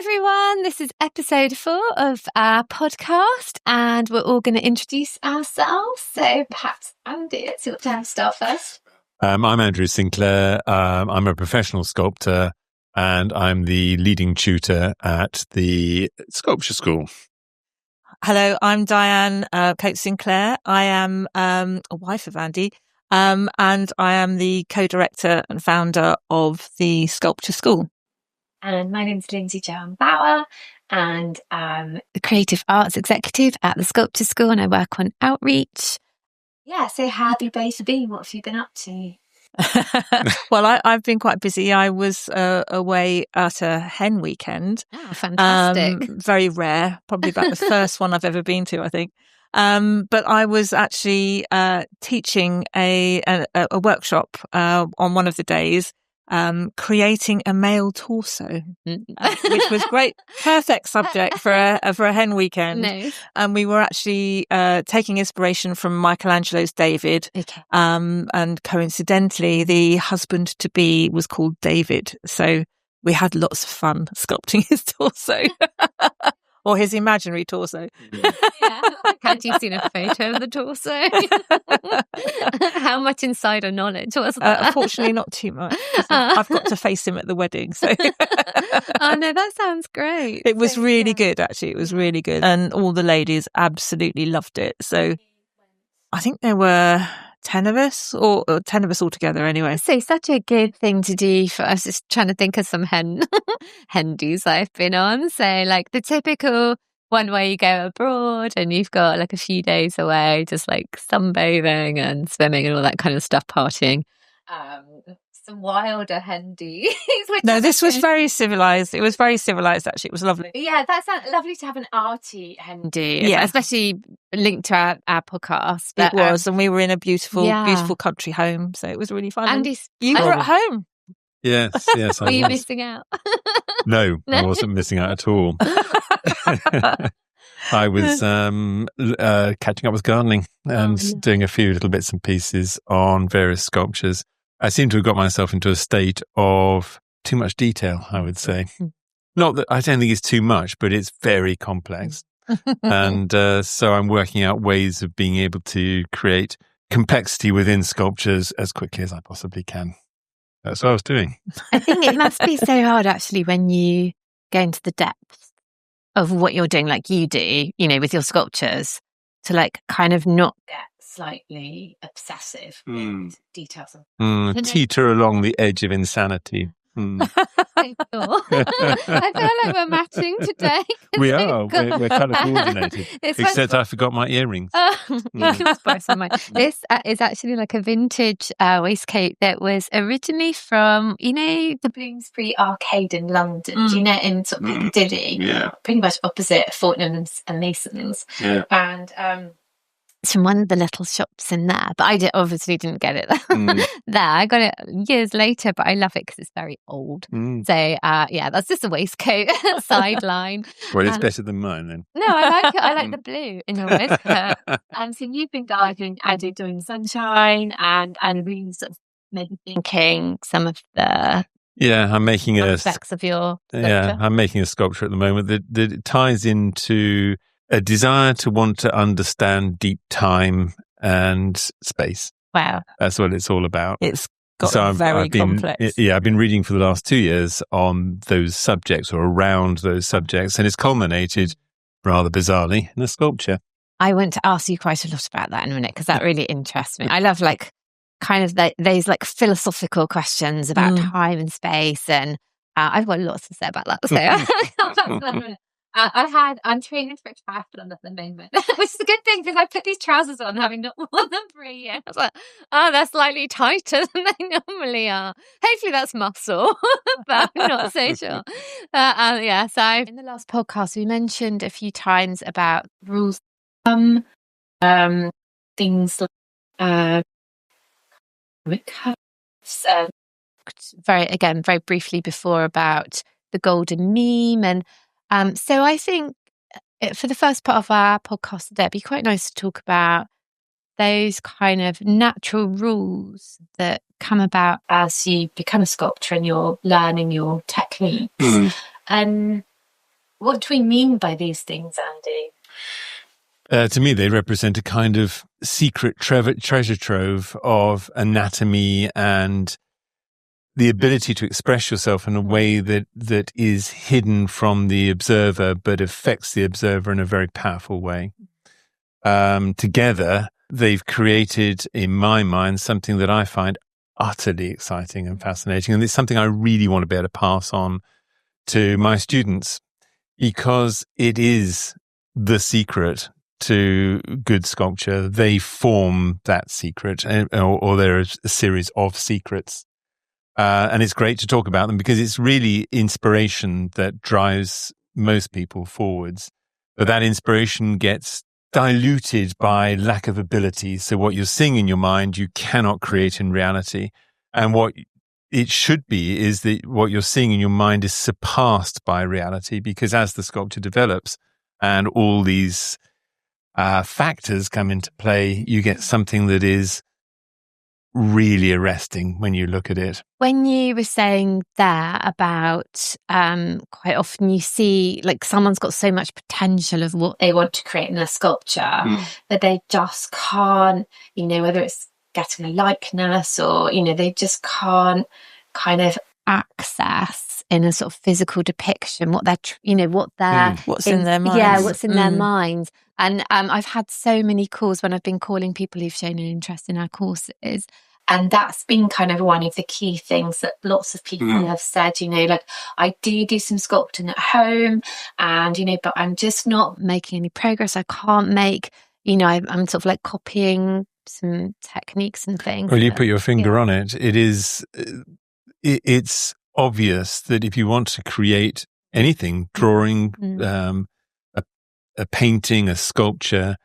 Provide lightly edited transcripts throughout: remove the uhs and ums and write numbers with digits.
everyone. This is episode 4 of our podcast, and we're all going to introduce ourselves. So perhaps Andy, it's your turn to start first. I'm Andrew Sinclair. I'm a professional sculptor, and I'm the leading tutor at the sculpture school. Hello, I'm Diane Coates Sinclair. I am a wife of Andy, and I am the co-director and founder of the sculpture school. And my name's Lindsay Joan Bauer, and I'm the creative arts executive at the sculpture school, and I work on outreach. Yeah, so how have you both been? What have you been up to? Well, I've been quite busy. I was away at a hen weekend. Oh, fantastic. Very rare, probably about the first one I've ever been to, I think. But I was actually teaching a workshop on one of the days, creating a male torso, which was great, perfect subject for a hen weekend. Nice. And we were actually taking inspiration from Michelangelo's David. Okay. And coincidentally, the husband to be was called David, so we had lots of fun sculpting his torso. Or his imaginary torso. Yeah. Had you seen a photo of the torso? How much insider knowledge was that? Unfortunately, not too much. I've got to face him at the wedding. So. Oh, no, that sounds great. It was really good, actually. It was really good. And all the ladies absolutely loved it. So I think there were 10 of us, or 10 of us altogether anyway. So such a good thing to do for us. Just trying to think of some Hen-dos I've been on. So like the typical one where you go abroad and you've got like a few days away, just like sunbathing and swimming and all that kind of stuff, partying. Some wilder Hen-dos. No, this was very civilized. It was very civilized, actually. It was lovely. Yeah, that sounds lovely to have an arty Hen-do. Yeah. Especially linked to our podcast. But, it was, and we were in a beautiful country home, so it was really fun. Andy, you were at home. Yes. Were you missing out? No, I wasn't missing out at all. I was catching up with gardening and doing a few little bits and pieces on various sculptures. I seem to have got myself into a state of too much detail, I would say. Not that I don't think it's too much, but it's very complex. And so I'm working out ways of being able to create complexity within sculptures as quickly as I possibly can. That's what I was doing. I think it must be so hard, actually, when you go into the depths of what you're doing, like you do, you know, with your sculptures, to like kind of not get slightly obsessive with details. Teeter along the edge of insanity. I feel like we're matching today. We are. We're kind of coordinated. Except I forgot my earrings. You can borrow some of mine. This is actually like a vintage waistcoat that was originally from, you know, the Bloomsbury Arcade in London. Do you know, in sort of Piccadilly? Yeah. Pretty much opposite Fortnum and Mason's. Yeah. And it's from one of the little shops in there, but I obviously didn't get it there. I got it years later, but I love it because it's very old. So yeah, that's just a waistcoat sideline. Well, it's better than mine then. No, I like it. I like the blue in your waistcoat. And so you've been gardening, doing sunshine and really sort of maybe thinking some of the I'm making aspects of your sculpture. Yeah, I'm making a sculpture at the moment that ties into a desire to want to understand deep time and space. Wow. That's what it's all about. It's got very complex. I've been reading for the last 2 years on those subjects or around those subjects, and it's culminated rather bizarrely in a sculpture. I want to ask you quite a lot about that in a minute because that really interests me. I love like kind of those like philosophical questions about time and space, and I've got lots to say about that. So I'm training for a triathlon at the moment, which is a good thing because I put these trousers on having not worn them for a year. I was like, oh, they're slightly tighter than they normally are. Hopefully that's muscle, but I'm not so sure. So in the last podcast, we mentioned a few times about rules, things like very briefly before about the golden meme. And so I think for the first part of our podcast today, it'd be quite nice to talk about those kind of natural rules that come about as you become a sculptor and you're learning your techniques. And What do we mean by these things, Andy? To me, they represent a kind of secret treasure trove of anatomy and the ability to express yourself in a way that is hidden from the observer, but affects the observer in a very powerful way. Together, they've created, in my mind, something that I find utterly exciting and fascinating. And it's something I really want to be able to pass on to my students, because it is the secret to good sculpture. They form that secret, or there is a series of secrets. And it's great to talk about them because it's really inspiration that drives most people forwards. But that inspiration gets diluted by lack of ability. So what you're seeing in your mind, you cannot create in reality. And what it should be is that what you're seeing in your mind is surpassed by reality, because as the sculpture develops and all these factors come into play, you get something that is really arresting when you look at it. When you were saying there about quite often you see like someone's got so much potential of what they want to create in a sculpture that they just can't, whether it's getting a likeness or, they just can't kind of access in a sort of physical depiction what they're, what's in their minds. Yeah, what's in their minds. And I've had so many calls when I've been calling people who've shown an interest in our courses. And that's been kind of one of the key things that lots of people have said, like, I do some sculpting at home and, but I'm just not making any progress. I can't make, I'm sort of like copying some techniques and things. Well, you put your finger on it. It's obvious that if you want to create anything, drawing, a painting, a sculpture,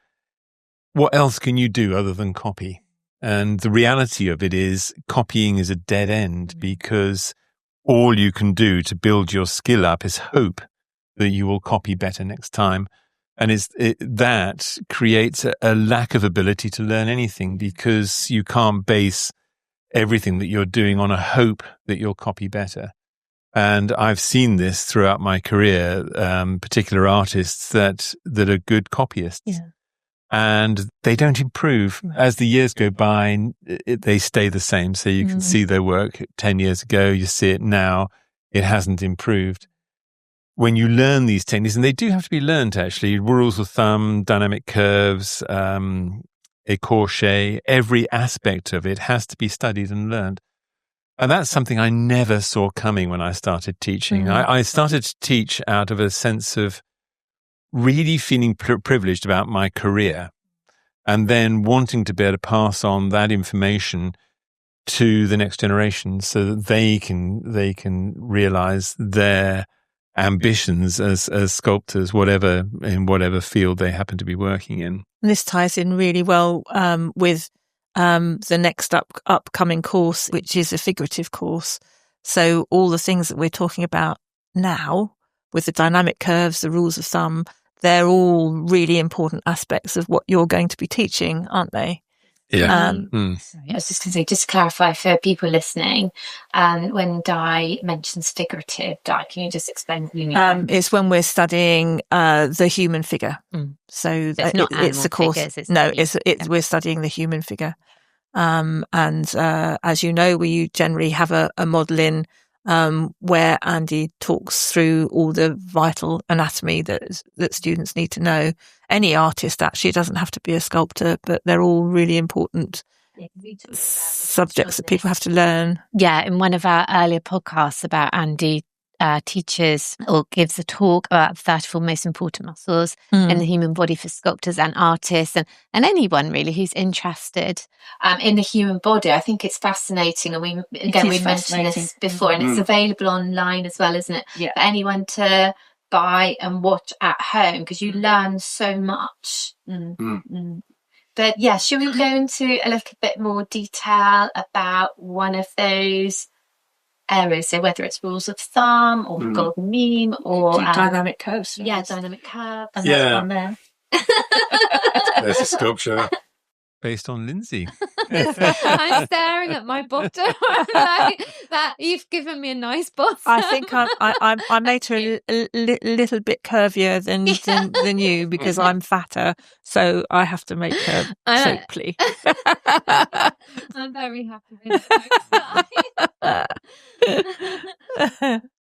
what else can you do other than copy? And the reality of it is copying is a dead end, because all you can do to build your skill up is hope that you will copy better next time. And that creates a lack of ability to learn anything, because you can't base everything that you're doing on a hope that you'll copy better. And I've seen this throughout my career, particular artists that are good copyists. Yeah. And they don't improve. As the years go by, they stay the same. So you can see their work 10 years ago, you see it now, it hasn't improved. When you learn these techniques, and they do have to be learned actually, rules of thumb, dynamic curves, écorché, every aspect of it has to be studied and learned. And that's something I never saw coming when I started teaching. I started to teach out of a sense of really feeling privileged about my career, and then wanting to be able to pass on that information to the next generation so that they can realize their ambitions as sculptors, in whatever field they happen to be working in. And this ties in really well with the next upcoming course, which is a figurative course. So all the things that we're talking about now, with the dynamic curves, the rules of thumb, they're all really important aspects of what you're going to be teaching, aren't they? Yeah. Sorry, I was just going to say, just to clarify for people listening, when Di mentions figurative, Di, can you just explain? It's when we're studying the human figure. So it's a course. Figures, we're studying the human figure. And as you know, we generally have a model in where Andy talks through all the vital anatomy that students need to know. Any artist actually, doesn't have to be a sculptor, but they're all really important subjects that people have to learn. Yeah, in one of our earlier podcasts about Andy teaches or gives a talk about the 34 most important muscles in the human body for sculptors and artists and anyone really who's interested in the human body. I think it's fascinating, and we mentioned this before, and it's available online as well, isn't it? Yeah. For anyone to buy and watch at home, because you learn so much. But yeah, should we go into a little bit more detail about one of those areas, so whether it's rules of thumb or golden mean or dynamic curves? Yeah, dynamic curves. And that's one there. There's a sculpture. based on Lindsay. I'm staring at my bottom. Like, that you've given me a nice bottom. I think I made her a little bit curvier than you because I'm fatter, so I have to make her shapely. I'm very happy with it.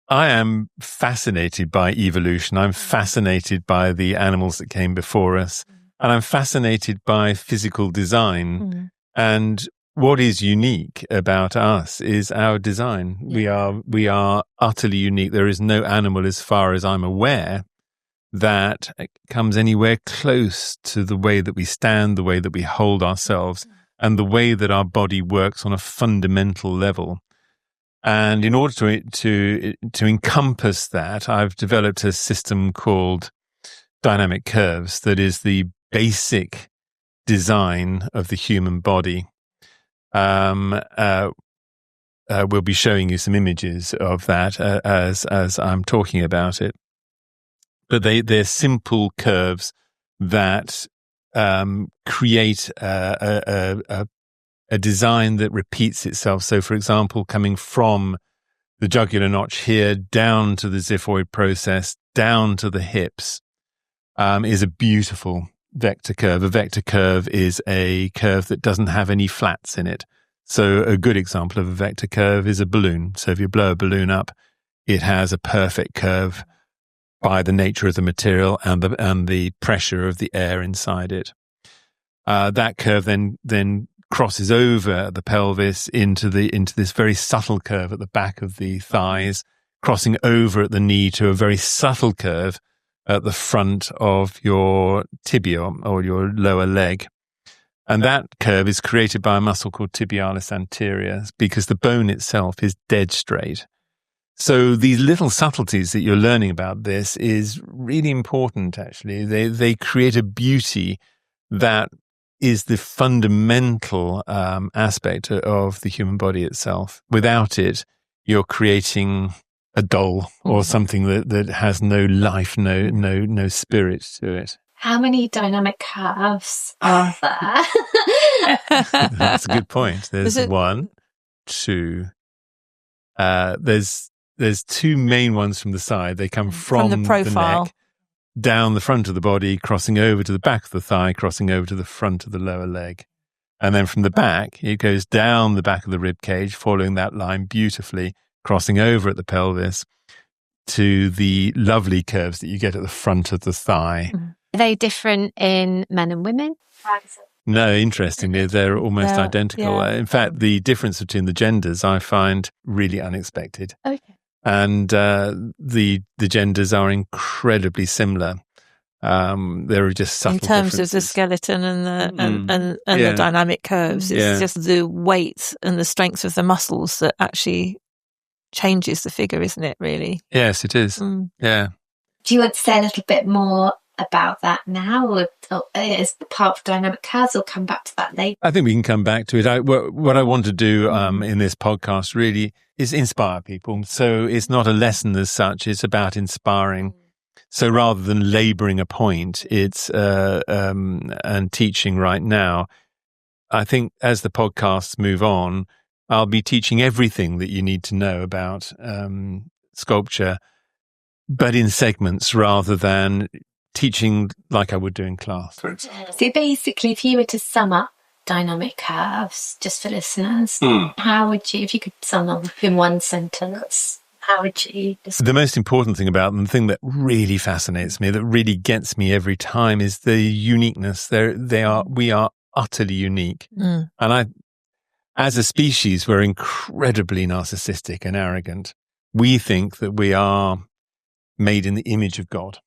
I am fascinated by evolution. I'm fascinated by the animals that came before us. And I'm fascinated by physical design. And what is unique about us is our design. We are utterly unique. There is no animal, as far as I'm aware, that comes anywhere close to the way that we stand, the way that we hold ourselves, and the way that our body works on a fundamental level. And in order to encompass that, I've developed a system called dynamic curves that is the basic design of the human body. We'll be showing you some images of that as I'm talking about it. But they're simple curves that create a design that repeats itself. So, for example, coming from the jugular notch here down to the xiphoid process, down to the hips, is a beautiful vector curve. A vector curve is a curve that doesn't have any flats in it. So a good example of a vector curve is a balloon. So if you blow a balloon up, it has a perfect curve by the nature of the material and the pressure of the air inside it. That curve then crosses over the pelvis into this very subtle curve at the back of the thighs, crossing over at the knee to a very subtle curve at the front of your tibia or your lower leg. And that curve is created by a muscle called tibialis anterior because the bone itself is dead straight. So these little subtleties that you're learning about this is really important, actually. They create a beauty that is the fundamental aspect of the human body itself. Without it, you're creating a doll or something that has no life, no spirit to it. How many dynamic curves are there? That's a good point. There's one, two. There's two main ones from the side. They come from the profile, the neck, down the front of the body, crossing over to the back of the thigh, crossing over to the front of the lower leg. And then from the back, it goes down the back of the rib cage, following that line beautifully, crossing over at the pelvis to the lovely curves that you get at the front of the thigh. Are they different in men and women? No, interestingly, they're almost identical. Yeah. In fact, the difference between the genders I find really unexpected. Okay. And the genders are incredibly similar. There are just subtle in terms differences. Of the skeleton and the dynamic curves. It's just the weight and the strength of the muscles that actually changes the figure, isn't it, really? Yes, it is. Yeah. Do you want to say a little bit more about that now, or as part of dynamic curves, or come back to that later? I think we can come back to it. What I want to do in this podcast really is inspire people. So it's not a lesson as such, it's about inspiring. So rather than labouring a point, it's and teaching right now, I think as the podcasts move on, I'll be teaching everything that you need to know about sculpture, but in segments rather than teaching like I would do in class. So basically, if you were to sum up dynamic curves, just for listeners, how would you, if you could sum up in one sentence, how would you describe? The most important thing about them, the thing that really fascinates me, that really gets me every time, is the uniqueness. We are utterly unique. And as a species, we're incredibly narcissistic and arrogant. We think that we are made in the image of God.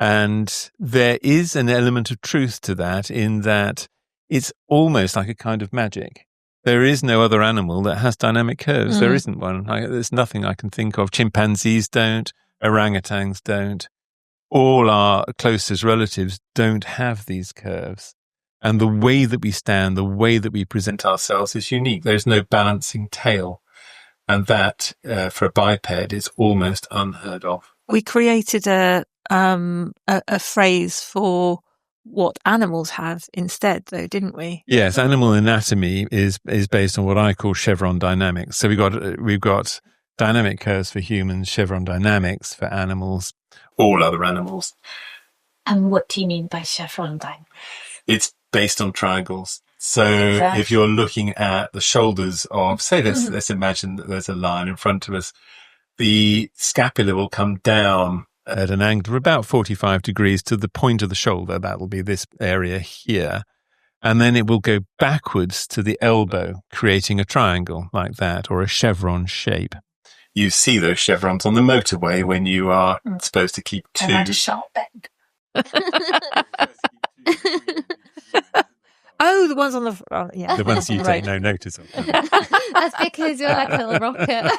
And there is an element of truth to that, in that it's almost like a kind of magic. There is no other animal that has dynamic curves. There isn't one. There's nothing I can think of. Chimpanzees don't. Orangutans don't. All our closest relatives don't have these curves. And the way that we stand, the way that we present ourselves is unique. There's no balancing tail. And that, for a biped, is almost unheard of. We created a phrase for what animals have instead, though, didn't we? Yes, animal anatomy is based on what I call chevron dynamics. So we've got dynamic curves for humans, chevron dynamics for animals, all other animals. And what do you mean by chevron dynamics? It's based on triangles. So if you're looking at the shoulders of, say, let's imagine that there's a lion in front of us, the scapula will come down at an angle of about 45 degrees to the point of the shoulder. That will be this area here. And then it will go backwards to the elbow, creating a triangle like that, or a chevron shape. You see those chevrons on the motorway when you are supposed to keep two. And a sharp bend. Oh, the ones on the front, yeah. The ones you take no notice of. That's because you're like a little rocket.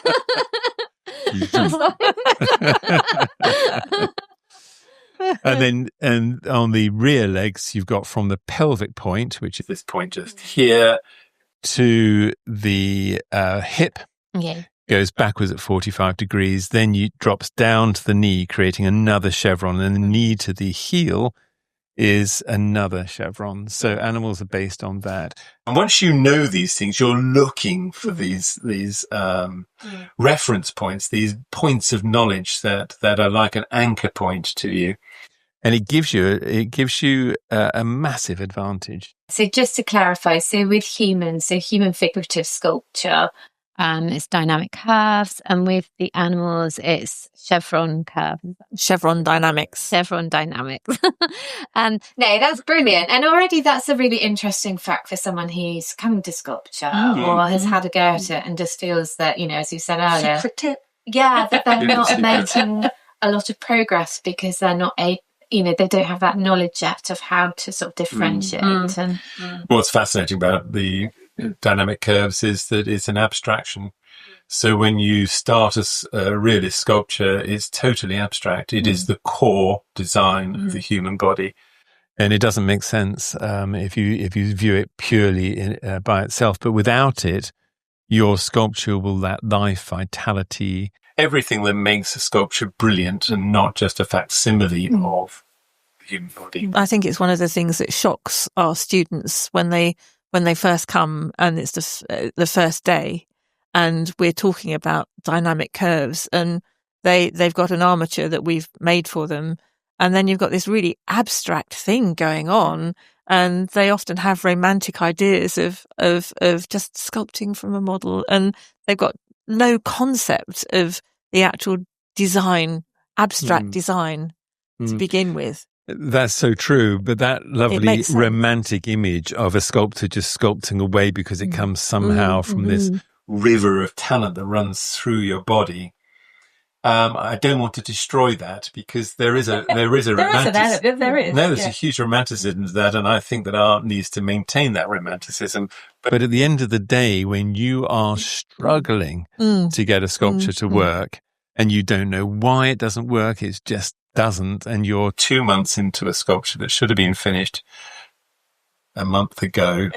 And on the rear legs, you've got from the pelvic point, which is this point just here, to the hip. Yeah. Goes backwards at 45 degrees, then you drops down to the knee, creating another chevron, and the knee to the heel is another chevron. So animals are based on that. And once you know these things, you're looking for these reference points, these points of knowledge that are like an anchor point to you. And it gives you a massive advantage. So just to clarify, so with humans, so human figurative sculpture, it's dynamic curves, and with the animals, it's chevron curves. Chevron dynamics. Chevron dynamics. No, that's brilliant. And already that's a really interesting fact for someone who's coming to sculpture or has had a go at it and just feels that, as you said earlier. Secret tip. Yeah, that they're not making a lot of progress because they're not they don't have that knowledge yet of how to sort of differentiate. And what's fascinating about the dynamic curves is that it's an abstraction. So when you start a realist sculpture, it's totally abstract. It is the core design of the human body. And it doesn't make sense if you view it purely by itself. But without it, your sculpture will lack life, vitality, everything that makes a sculpture brilliant and not just a facsimile of the human body. I think it's one of the things that shocks our students when they first come and it's the first day and we're talking about dynamic curves and they've got an armature that we've made for them, and then you've got this really abstract thing going on, and they often have romantic ideas of just sculpting from a model, and they've got no concept of the actual design, abstract design to begin with. That's so true, but that lovely romantic image of a sculptor just sculpting away because it comes somehow from this river of talent that runs through your body. I don't want to destroy that because there is a romanticism. There's a huge romanticism to that, and I think that art needs to maintain that romanticism. But at the end of the day, when you are struggling to get a sculpture to work and you don't know why it doesn't work, it just doesn't, and you're 2 months into a sculpture that should have been finished a month ago,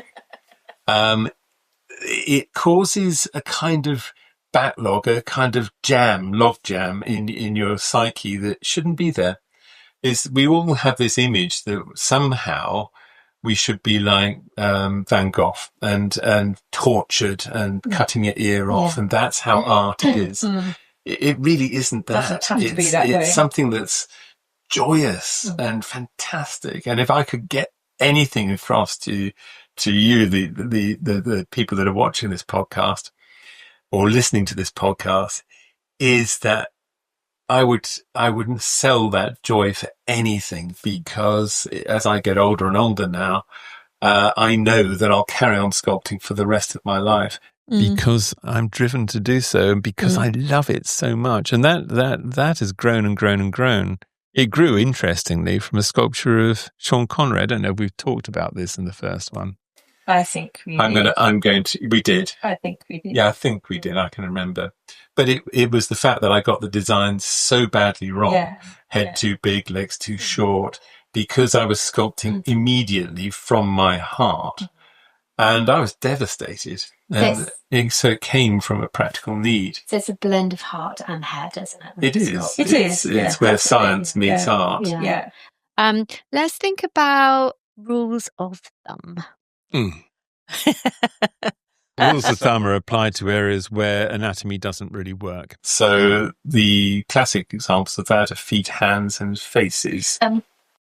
it causes a kind of backlog, a kind of log jam in your psyche that shouldn't be there. We all have this image that somehow we should be like Van Gogh and tortured and cutting your ear off, and that's how art is. It really isn't that. Doesn't have to be that way. It's something that's joyous and fantastic. And if I could get anything across to you, the people that are watching this podcast or listening to this podcast, is that I wouldn't sell that joy for anything, because as I get older and older now, I know that I'll carry on sculpting for the rest of my life. Because I'm driven to do so, and because I love it so much. And that has grown and grown and grown. It grew, interestingly, from a sculpture of Sean Connery. I don't know if we've talked about this in the first one. I think we did. We did. I think we did. Yeah, I think we did. I can remember. But it was the fact that I got the design so badly wrong. Head too big, legs too short, because I was sculpting immediately from my heart. And I was devastated. And so it came from a practical need. So it's a blend of heart and head, isn't it? It is. It is. It's where science meets art. Yeah. Let's think about rules of thumb. Rules of thumb are applied to areas where anatomy doesn't really work. So the classic examples of that are feet, hands, and faces.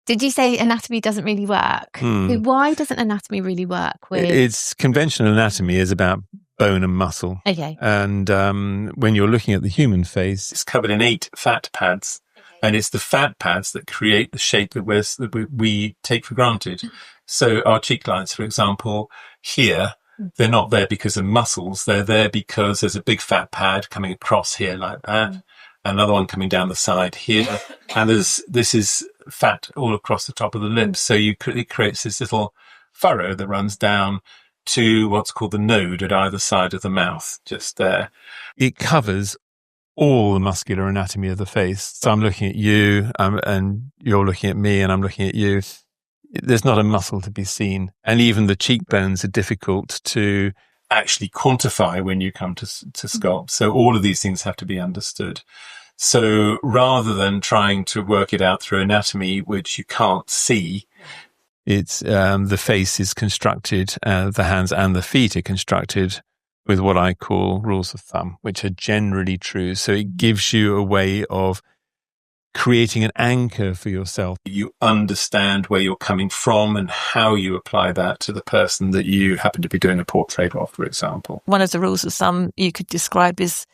Did you say anatomy doesn't really work? Why doesn't anatomy really work? It's conventional anatomy is about bone and muscle. Okay. And when you're looking at the human face, it's covered in 8 fat pads. And it's the fat pads that create the shape that we take for granted. So our cheek lines, for example, here, they're not there because of muscles. They're there because there's a big fat pad coming across here like that. Another one coming down the side here. And this is fat all across the top of the lips. So it creates this little furrow that runs down to what's called the node at either side of the mouth, just there. It covers all the muscular anatomy of the face. So I'm looking at you, and you're looking at me, and I'm looking at you. There's not a muscle to be seen. And even the cheekbones are difficult to actually quantify when you come to sculpt. So all of these things have to be understood. So rather than trying to work it out through anatomy, which you can't see, it's the face is constructed, the hands and the feet are constructed with what I call rules of thumb, which are generally true. So it gives you a way of creating an anchor for yourself. You understand where you're coming from and how you apply that to the person that you happen to be doing a portrait of, for example. One of the rules of thumb you could describe is,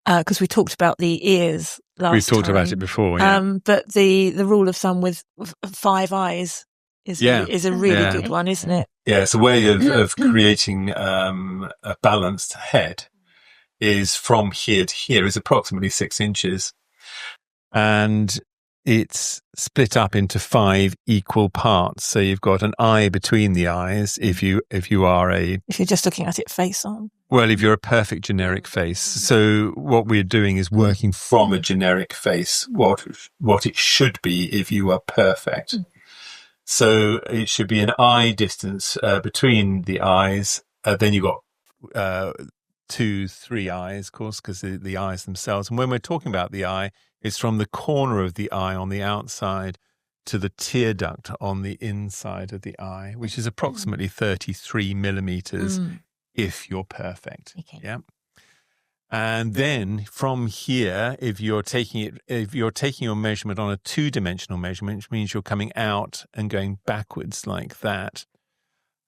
because we talked about the ears last time. We've talked about it before, yeah. But the rule of thumb with 5 eyes is a really good one, isn't it? Yeah, it's a way of creating a balanced head is from here to here is approximately 6 inches. And it's split up into 5 equal parts. So you've got an eye between the eyes if you're just looking at it face on. Well, if you're a perfect generic face. So what we're doing is working from a generic face, what it should be if you are perfect. So it should be an eye distance between the eyes. Then you've got 2, 3 eyes, of course, because the eyes themselves. And when we're talking about the eye, it's from the corner of the eye on the outside to the tear duct on the inside of the eye, which is approximately 33 millimeters if you're perfect. Okay. Yeah. And then from here, if you're taking your measurement on a 2-dimensional measurement, which means you're coming out and going backwards like that,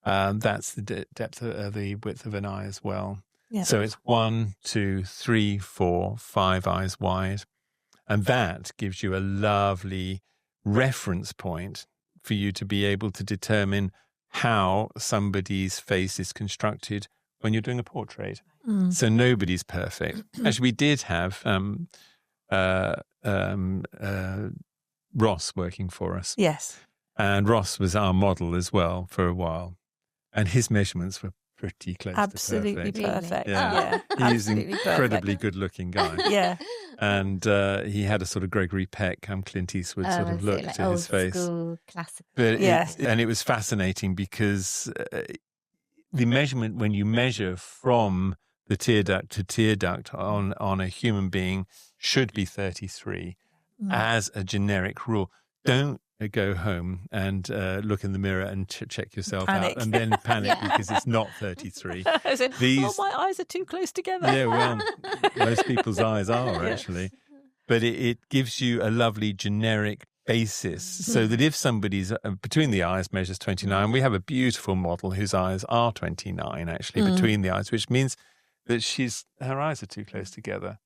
that's the depth of the width of an eye as well. Yeah. So it's 1, 2, 3, 4, 5 eyes wide. And that gives you a lovely reference point for you to be able to determine how somebody's face is constructed when you're doing a portrait. So nobody's perfect. Actually, we did have Ross working for us. Yes. And Ross was our model as well for a while. And his measurements were pretty close absolutely to perfect. perfect. Yeah. He's an incredibly good-looking guy. Yeah. And he had a sort of Gregory Peck, Clint Eastwood sort of look to his face. School, classical. But and it was fascinating because the measurement, when you measure from the tear duct to tear duct on a human being, should be 33 as a generic rule. Don't go home and look in the mirror and check yourself out and then panic because it's not 33. My eyes are too close together. Yeah, well, most people's eyes are actually. But it gives you a lovely generic basis so that if somebody's between the eyes measures 29, we have a beautiful model whose eyes are 29 actually between the eyes, which means that her eyes are too close together.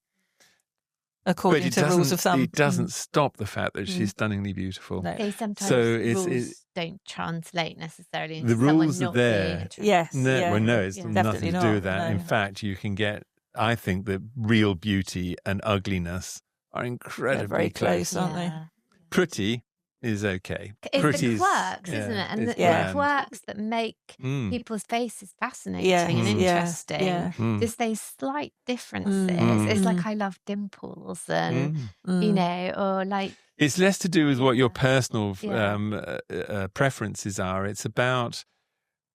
According to rules of thumb. It doesn't stop the fact that she's stunningly beautiful. No. Sometimes rules don't translate necessarily. The rules are there. Yes. It's nothing to do with that. No. In fact, you can get, I think that real beauty and ugliness are incredibly very close, aren't they? Pretty is okay. It's the quirks, isn't it? And the quirks that make people's faces fascinating and interesting. Yeah. Just those slight differences. It's like I love dimples and, or like... It's less to do with what your personal preferences are. It's about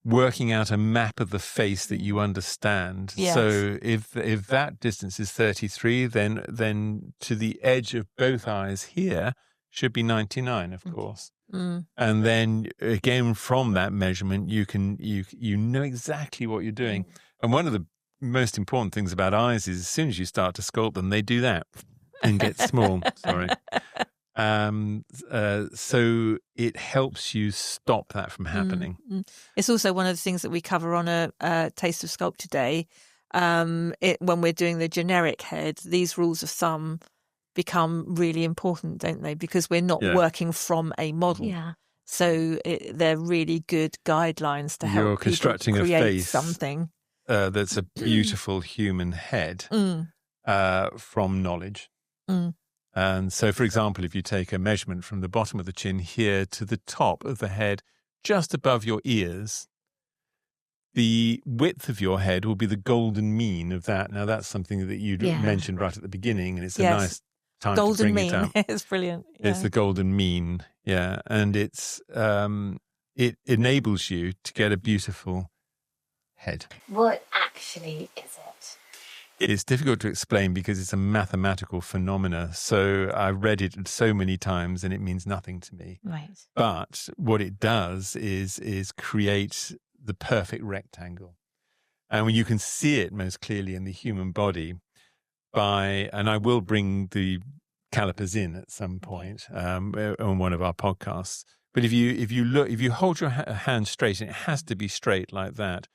working out a map of the face that you understand. Yes. So if that distance is 33, then to the edge of both eyes here, should be 99, of course. And then again, from that measurement, you know exactly what you're doing. And one of the most important things about eyes is as soon as you start to sculpt them, they do that and get small. Sorry. So it helps you stop that from happening. It's also one of the things that we cover on a Taste of Sculpture Day. When we're doing the generic head, these rules of thumb become really important, don't they? Because we're not working from a model. Yeah. So they're really good guidelines to help You're constructing people create a face something that's a beautiful human head from knowledge. And so, for example, if you take a measurement from the bottom of the chin here to the top of the head, just above your ears, the width of your head will be the golden mean of that. Now, that's something that you mentioned right at the beginning, and it's a nice time golden to bring mean. it up. It's brilliant. Yeah. It's the golden mean, and it enables you to get a beautiful head. What actually is it? It's difficult to explain because it's a mathematical phenomena. So I've read it so many times and it means nothing to me. Right. But what it does is create the perfect rectangle. And when you can see it most clearly in the human body and I will bring the calipers in at some point on one of our podcasts. But if you hold your hand straight, and it has to be straight like that,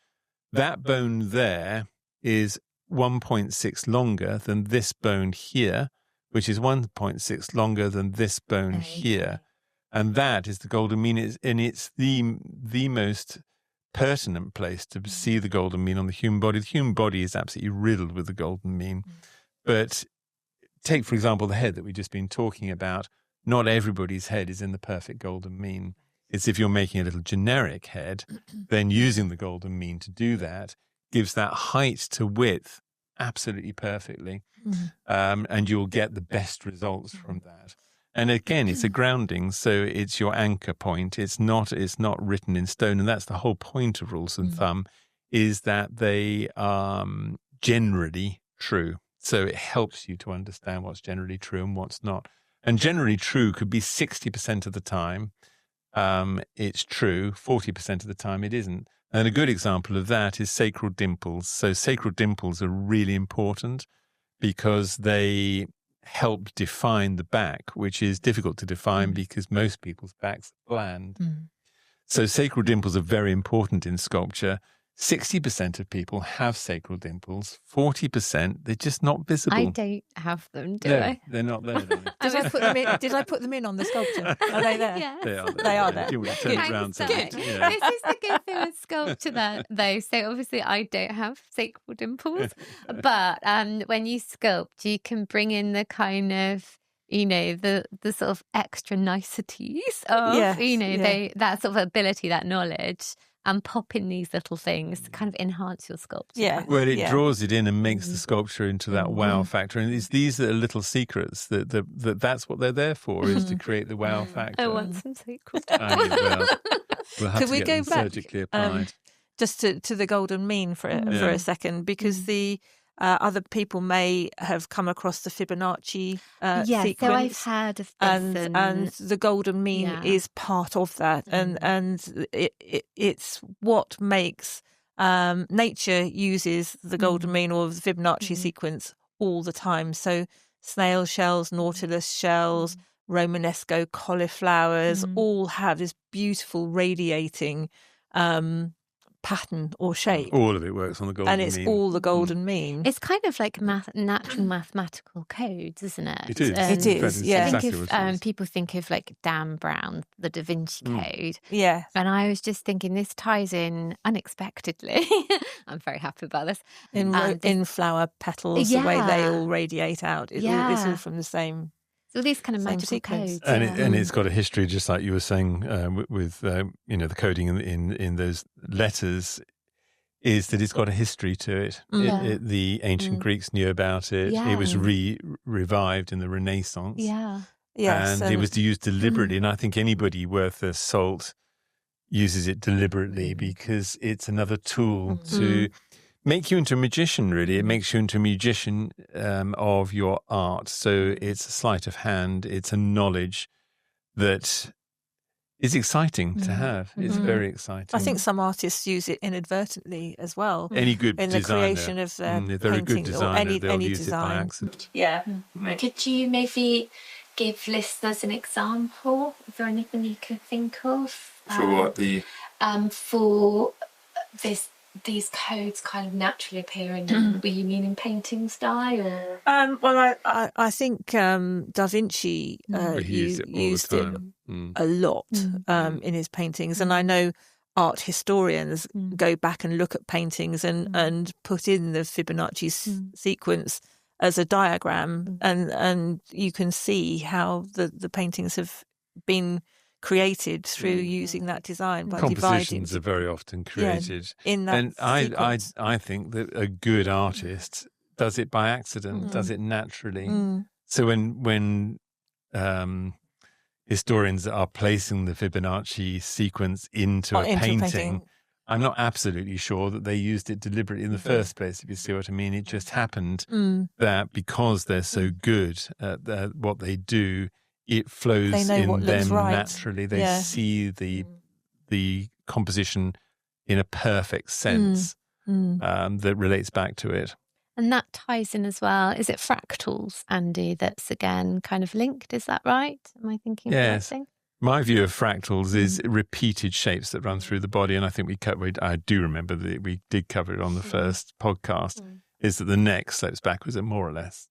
that bone there is 1.6 longer than this bone here, which is 1.6 longer than this bone here. And that is the golden mean. And it's the most pertinent place to see the golden mean on the human body. The human body is absolutely riddled with the golden mean. But take, for example, the head that we've just been talking about. Not everybody's head is in the perfect golden mean. It's if you're making a little generic head, then using the golden mean to do that gives that height to width absolutely perfectly. And you'll get the best results from that. And again, it's a grounding, so it's your anchor point. It's not written in stone. And that's the whole point of rules of thumb, is that they are generally true. So it helps you to understand what's generally true and what's not. And generally true could be 60% of the time. It's true. 40% of the time it isn't. And a good example of that is sacral dimples. So sacral dimples are really important because they help define the back, which is difficult to define because most people's backs are bland. So sacral dimples are very important in sculpture. 60% of people have sacral dimples. 40%, they're just not visible. I don't have them, do I? They're not there. Did I put them in on the sculpture? Are they there? Yes. They are there. You would turn it around so Good. This is the good thing with sculpture, though. So obviously, I don't have sacral dimples, but when you sculpt, you can bring in the kind of the sort of extra niceties of that sort of ability, that knowledge. And pop in these little things to kind of enhance your sculpture. Yeah. Well, it draws it in and makes the sculpture into that wow factor. And it's these are little secrets that's what they're there for, is to create the wow factor. I want some sacral. We'll have Could to we get go them back, surgically applied. just to the golden mean for a second, because the other people may have come across the Fibonacci sequence. So I've heard of this, and the golden mean is part of that, and it's what makes nature uses the golden mean or the Fibonacci sequence all the time. So snail shells, nautilus shells, Romanesco cauliflowers all have this beautiful radiating pattern or shape. All of it works on the golden mean. And it's all the golden mean. It's kind of like natural mathematical codes, isn't it? It is. It is, yeah. I think Exactly if people think of like Dan Brown, the Da Vinci Code. Yeah. And I was just thinking this ties in unexpectedly. I'm very happy about this. In flower petals, the way they all radiate out. It's all from the same. So these kind of magical sequence. codes. And it's got a history, just like you were saying, with the coding in those letters, is that it's got a history to it. The ancient Greeks knew about it. Yeah. It was revived in the Renaissance. Yeah. Yes, and it was used deliberately. And I think anybody worth their salt uses it deliberately because it's another tool to make you into a magician, really. It makes you into a magician of your art. So it's a sleight of hand. It's a knowledge. that is exciting to have. It's very exciting. I think some artists use it inadvertently as well. Any good in designer, the creation of their if they're a good painting designer, or they'll any use design. it by accident. Yeah. Could you maybe give listeners an example? Is there anything you can think of? For what For these codes kind of naturally appearing. Were you meaning painting style? Or? Well, I think Da Vinci used it a lot in his paintings, and I know art historians go back and look at paintings and put in the Fibonacci sequence as a diagram, and you can see how the paintings have been created through using that design by compositions dividing. are very often created in that and sequence. I think that a good artist does it by accident, does it naturally. So when historians are placing the Fibonacci sequence into a painting, I'm not absolutely sure that they used it deliberately in the first place, if you see what I mean. It just happened that because they're so good at what they do, it flows in them naturally. They see the composition in a perfect sense that relates back to it. And that ties in as well. Is it fractals, Andy, that's again kind of linked? Is that right? Am I thinking of that thing? My view of fractals is repeated shapes that run through the body. And I think I do remember that we did cover it on the first podcast, is that the neck slopes backwards at more or less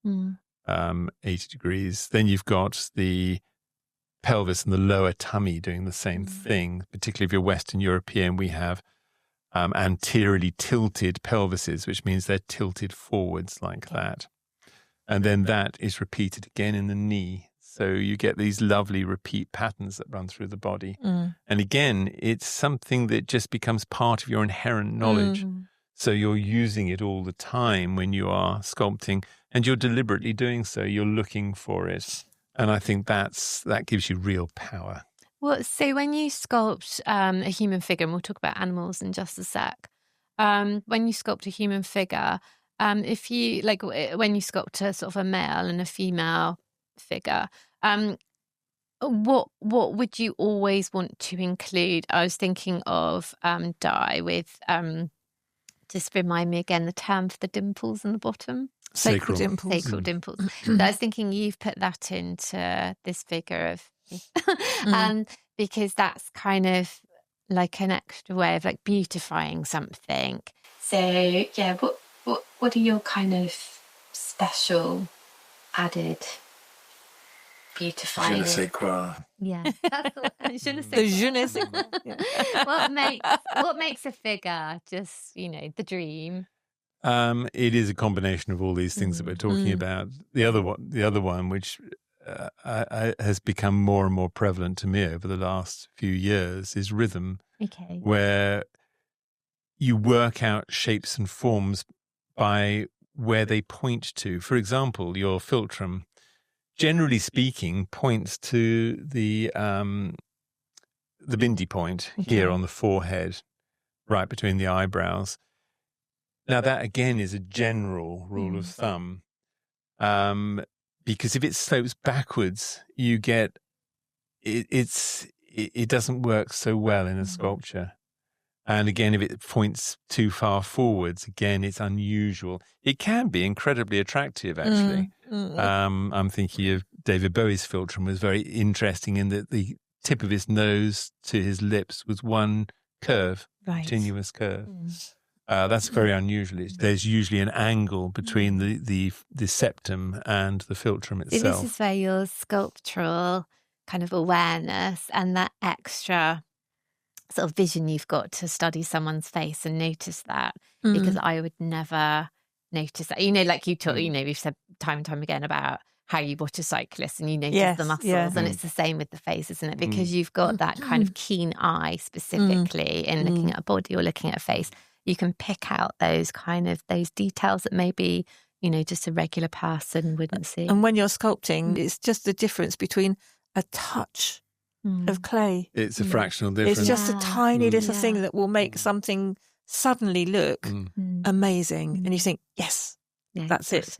80 degrees. Then you've got the pelvis and the lower tummy doing the same thing. Particularly if you're Western European, we have anteriorly tilted pelvises, which means they're tilted forwards like that. And then that is repeated again in the knee. So you get these lovely repeat patterns that run through the body. And again, it's something that just becomes part of your inherent knowledge. So you're using it all the time when you are sculpting, and you're deliberately doing so. You're looking for it. And I think that gives you real power. Well, so when you sculpt a human figure, and we'll talk about animals in just a sec, when you sculpt a human figure, if you, like when you sculpt a sort of a male and a female figure, what would you always want to include? I was thinking of Di with, just remind me again, the term for the dimples in the bottom. Sacral dimples. Sacral dimples. So I was thinking you've put that into this figure of because that's kind of like an extra way of like beautifying something. So yeah, what are your kind of special added beautifying? Je ne sais quoi. Yeah, that's what, je ne sais The je ne sais quoi. what makes a figure just, the dream? It is a combination of all these things that we're talking about. The other one, which has become more and more prevalent to me over the last few years, is rhythm. Okay. Where you work out shapes and forms by where they point to. For example, your philtrum, generally speaking, points to the bindi point here on the forehead, right between the eyebrows. Now, that again is a general rule of thumb, because if it slopes backwards, you get it doesn't work so well in a sculpture. And again, if it points too far forwards, again, it's unusual. It can be incredibly attractive, actually. I'm thinking of David Bowie's philtrum was very interesting in that the tip of his nose to his lips was one curve, continuous curve. That's very unusual. There's usually an angle between the septum and the philtrum itself. So this is where your sculptural kind of awareness and that extra sort of vision you've got to study someone's face and notice that, because I would never notice that. Like you talk, we've said time and time again about how you watch a cyclist and you notice the muscles, and it's the same with the face, isn't it? Because you've got that kind of keen eye specifically in looking at a body or looking at a face. You can pick out those details that maybe, just a regular person wouldn't see. And when you're sculpting, it's just the difference between a touch of clay. It's a fractional difference. It's just a tiny little thing that will make something suddenly look amazing. And you think, yes, that's it.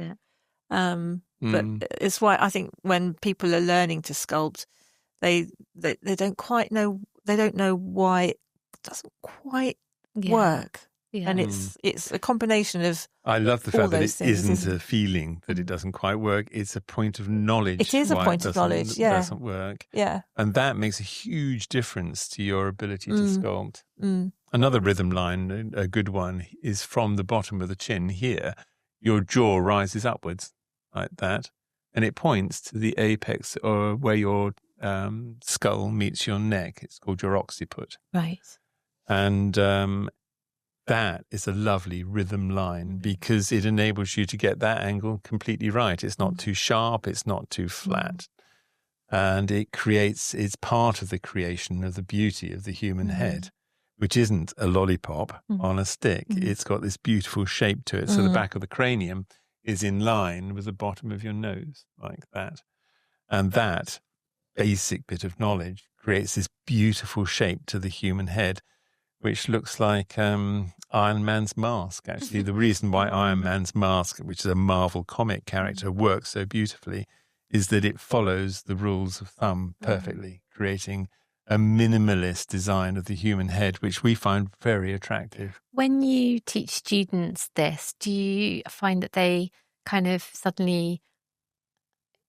But it's why I think when people are learning to sculpt, they don't quite know. They don't know why it doesn't quite work. Yeah. And it's a combination of. I love the fact that it things, isn't a feeling that it doesn't quite work. It's a point of knowledge. It is a point of knowledge. Yeah, doesn't work. Yeah, and that makes a huge difference to your ability to sculpt. Another rhythm line, a good one, is from the bottom of the chin here. Your jaw rises upwards like that, and it points to the apex or where your skull meets your neck. It's called your occiput. Right. And that is a lovely rhythm line because it enables you to get that angle completely right. It's not too sharp. It's not too flat. And it's part of the creation of the beauty of the human head, which isn't a lollipop on a stick. It's got this beautiful shape to it. So the back of the cranium is in line with the bottom of your nose like that. And that basic bit of knowledge creates this beautiful shape to the human head, which looks like Iron Man's mask, actually. The reason why Iron Man's mask, which is a Marvel comic character, works so beautifully is that it follows the rules of thumb perfectly, creating a minimalist design of the human head, which we find very attractive. When you teach students this, do you find that they kind of suddenly,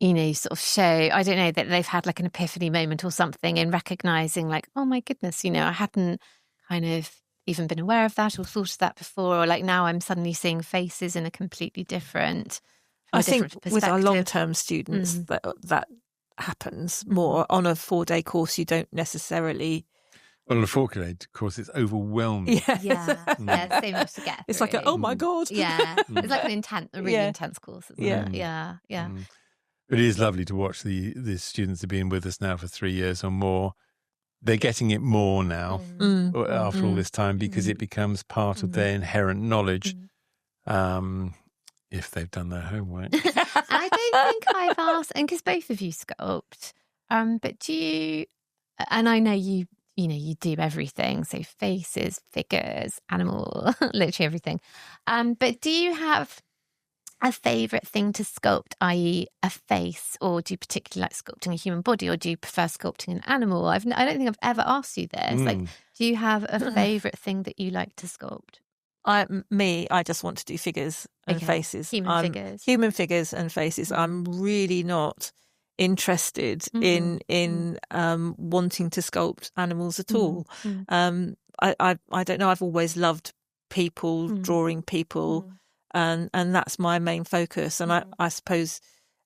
sort of show, I don't know, that they've had like an epiphany moment or something in recognizing like, oh my goodness, I hadn't kind of even been aware of that or thought of that before, or like now I'm suddenly seeing faces in a completely different I think with our long-term students that happens more. On a 4-day course, you don't necessarily. Well, on a 4-day course, it's overwhelming. Yeah, so much to get through. It's like, oh my God. Yeah, it's like a really intense course, isn't it? Yeah. But it is lovely to watch the students who've been with us now for 3 years or more. They're getting it more now after all this time because it becomes part of their inherent knowledge. If they've done their homework. I don't think I've asked, and because both of you sculpt, but do you, and I know you do everything, so faces, figures, animal, literally everything. But do you have a favourite thing to sculpt, i.e. a face, or do you particularly like sculpting a human body, or do you prefer sculpting an animal? I don't think I've ever asked you this. Like, do you have a favourite thing that you like to sculpt? I just want to do figures and faces. Human figures and faces. I'm really not interested in wanting to sculpt animals at all. I don't know. I've always loved people, drawing people, and that's my main focus. And I suppose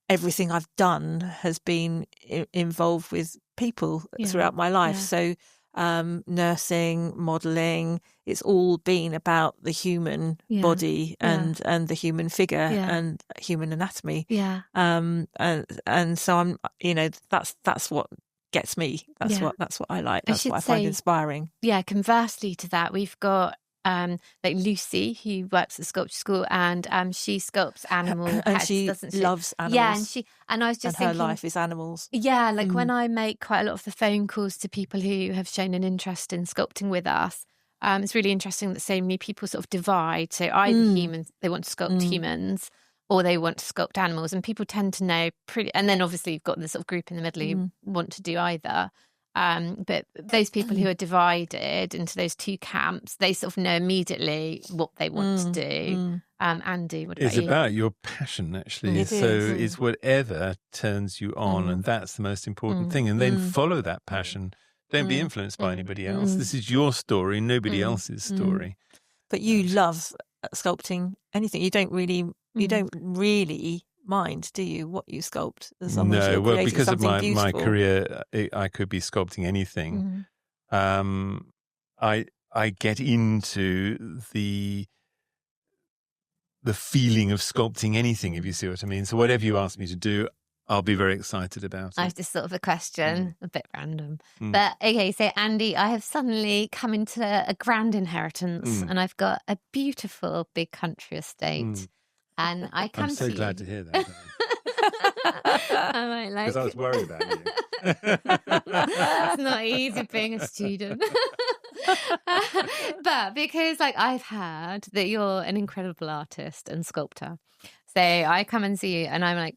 everything I've done has been involved with people throughout my life. So nursing, modelling, it's all been about the human body and the human figure and human anatomy. And so I'm, that's what gets me. That's what I like. That's what I find inspiring. Yeah. Conversely to that, we've got like Lucy, who works at Sculpture School, and she sculpts animal pets, she doesn't she? loves animals. Yeah, and I was just thinking, her life is animals. Yeah, like when I make quite a lot of the phone calls to people who have shown an interest in sculpting with us, it's really interesting that so many people sort of divide. So either humans, they want to sculpt humans, or they want to sculpt animals, and people tend to know pretty. And then obviously you've got the sort of group in the middle who want to do either. But those people who are divided into those two camps, they sort of know immediately what they want to do. Andy, what about you? It's about your passion, actually. It's whatever turns you on, and that's the most important thing. And then follow that passion. Don't be influenced by anybody else. This is your story, nobody else's story. But you love sculpting anything. You don't really mind, do you, what you sculpt? No, well, because of my career, I could be sculpting anything. I get into the feeling of sculpting anything, if you see what I mean. So whatever you ask me to do, I'll be very excited about it. I have this sort of a question, a bit random. But okay, so Andy, I have suddenly come into a grand inheritance and I've got a beautiful big country estate. And I come I'm so glad to hear that. I might like because I was worried about you. It's not easy being a student. But because I've heard that you're an incredible artist and sculptor. So I come and see you and I'm like,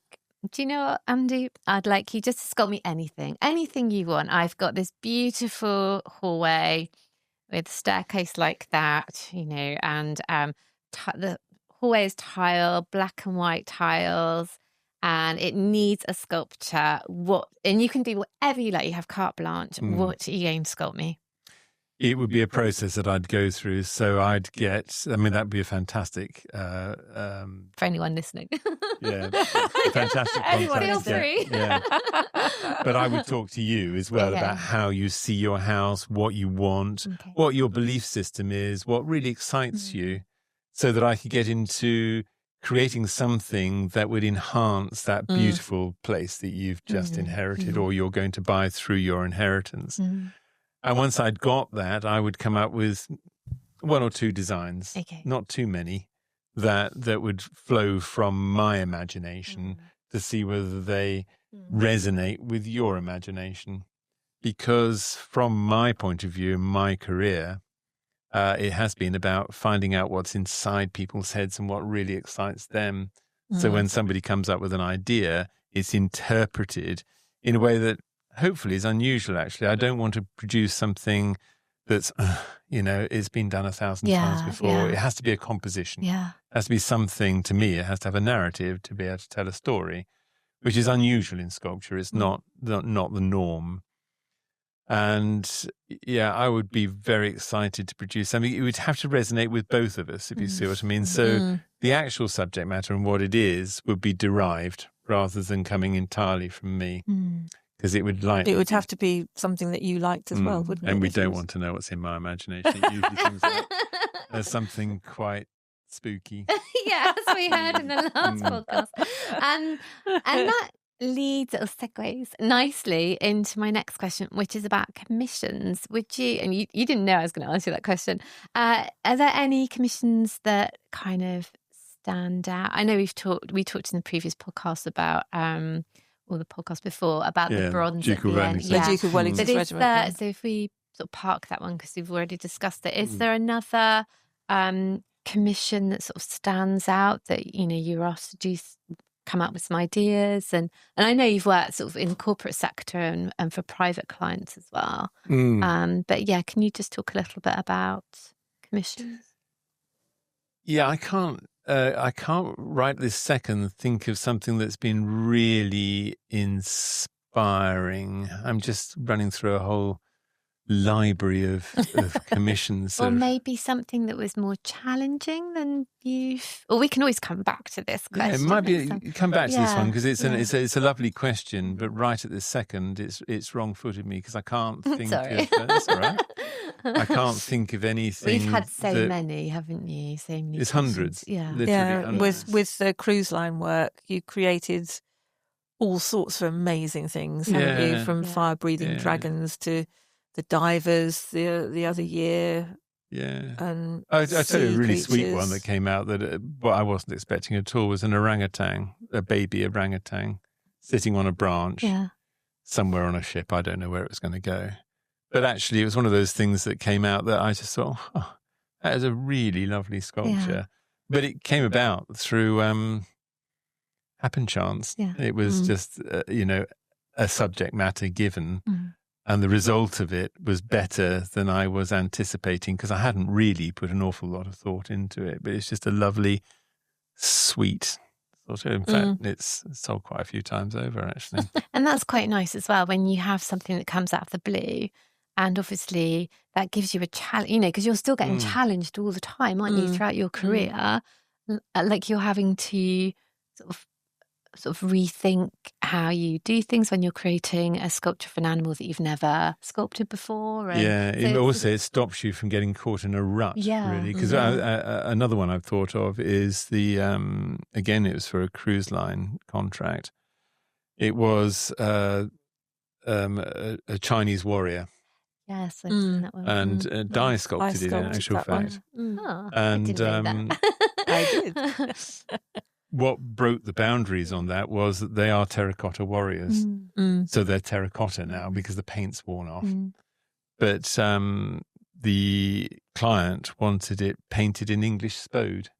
Do you know what, Andy? I'd like you just to sculpt me anything you want. I've got this beautiful hallway with a staircase like that, and the hallway is tile, black and white tiles, and it needs a sculpture. And you can do whatever you like. You have carte blanche. What are you going to sculpt me? It would be a process that I'd go through. So I'd that'd be a fantastic... for anyone listening. Yeah, fantastic. Anyone feel free. Yeah. But I would talk to you as well about how you see your house, what you want, what your belief system is, what really excites you, so that I could get into creating something that would enhance that beautiful place that you've just inherited or you're going to buy through your inheritance. And once I'd got that, I would come up with 1 or 2 designs, not too many, that would flow from my imagination to see whether they resonate with your imagination. Because from my point of view, my career, it has been about finding out what's inside people's heads and what really excites them. So when somebody comes up with an idea, it's interpreted in a way that hopefully is unusual, actually. I don't want to produce something that's, it's been done 1,000 times before. Yeah. It has to be a composition. Yeah. It has to be something, to me, it has to have a narrative to be able to tell a story, which is unusual in sculpture. It's not the norm. And I would be very excited to produce something. It would have to resonate with both of us, if you see what I mean. So the actual subject matter and what it is would be derived rather than coming entirely from me. Because it would have to be something that you liked as well, wouldn't it? And we don't want to know what's in my imagination. It usually comes out as something quite spooky. As we heard in the last podcast. And that leads or segues nicely into my next question, which is about commissions. Would you, and you didn't know I was going to answer that question, are there any commissions that kind of stand out? I know we talked in the previous podcast about... or the podcast before about the bronze Duke of Wellington. The Duke of Wellington's regiment. So if we sort of park that one because we've already discussed it, is there another commission that sort of stands out that you're asked to come up with some ideas? And I know you've worked sort of in the corporate sector and for private clients as well. But can you just talk a little bit about commissions? Yeah, I can't right this second think of something that's been really inspiring. I'm just running through a whole library of commissions. Or maybe something that was more challenging than or we can always come back to this question. Yeah, it might be come back to this one because it's a lovely question, but right at this second it's wrong-footed me because I can't think of that's all right. I can't think of anything. We've had so many, haven't you? So many. It's hundreds. Literally hundreds. With the cruise line work, you created all sorts of amazing things, haven't you? From fire-breathing dragons to the divers the other year. Yeah. And I tell you a really sweet one that came out that what I wasn't expecting at all was an orangutan, a baby orangutan, sitting on a branch somewhere on a ship. I don't know where it was going to go. But actually, it was one of those things that came out that I just thought, that is a really lovely sculpture. Yeah. But it came about through happen chance. Yeah. It was just, a subject matter given. And the result of it was better than I was anticipating because I hadn't really put an awful lot of thought into it. But it's just a lovely, sweet sort of. In fact, it's sold quite a few times over, actually. And that's quite nice as well when you have something that comes out of the blue. And obviously that gives you a challenge, because you're still getting challenged all the time, aren't you, throughout your career? Like you're having to sort of rethink how you do things when you're creating a sculpture for an animal that you've never sculpted before. It stops you from getting caught in a rut, really. Because another one I've thought of is the, again, it was for a cruise line contract. It was a Chinese warrior. Yes, I've seen that one. And Di sculpted it in actual fact. Oh, and I did. What broke the boundaries on that was that they are terracotta warriors. So they're terracotta now because the paint's worn off. But the client wanted it painted in English spode.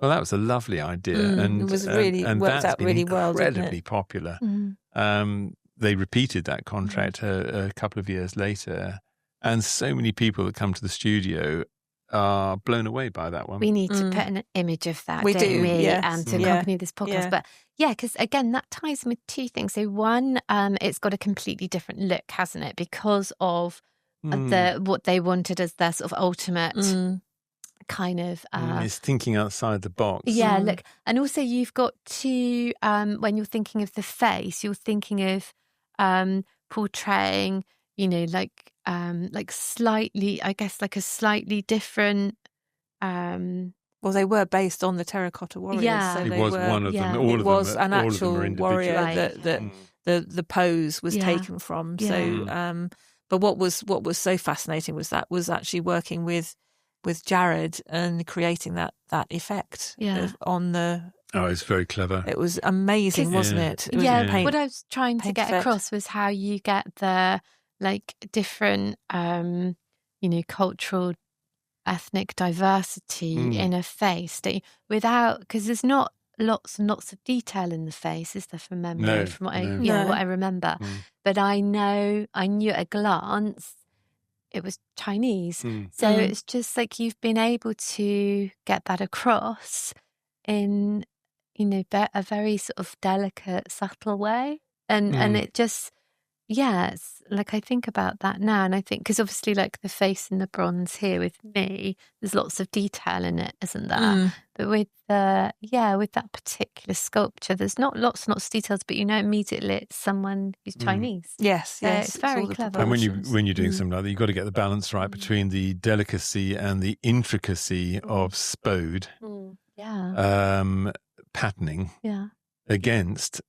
Well, that was a lovely idea, and it was really and worked that's out been really well, didn't incredibly it? popular. Mm. They repeated that contract a couple of years later, and so many people that come to the studio are blown away by that one. We need to put an image of that, We don't do, we? yes. To accompany this podcast. Yeah. But yeah, because again, that ties in with two things. So one, it's got a completely different look, hasn't it? Because of what they wanted as their sort of ultimate kind of it's thinking outside the box. Yeah, look, and also you've got to when you're thinking of the face, you're thinking of portraying, like slightly, I guess, like a slightly different. Well, they were based on the terracotta warriors. Yeah. So It they was were, one of them. All it of was them, an all of them actual are individual. warrior Right. that the pose was Yeah. taken from. Yeah. So, but what was so fascinating was actually working with Jared and creating that effect on the. Oh, it's very clever. It was amazing, wasn't it? It was paint- what I was trying to paint get effect. across was how you get the like different, cultural, ethnic diversity in a face, because there's not lots and lots of detail in the face, is there, from memory? No, from what no. what I remember. But I knew at a glance it was Chinese. So it's just like you've been able to get that across in a very sort of delicate, subtle way, and it just. Yeah, it's like I think about that now, and I think because obviously, like the face in the bronze here with me, there's lots of detail in it, isn't there? But with with that particular sculpture, there's not lots and lots of details, but immediately it's someone who's Chinese. Yes, So it's very all the clever. And proportions. when you're doing something like that, you've got to get the balance right between the delicacy and the intricacy of spode patterning against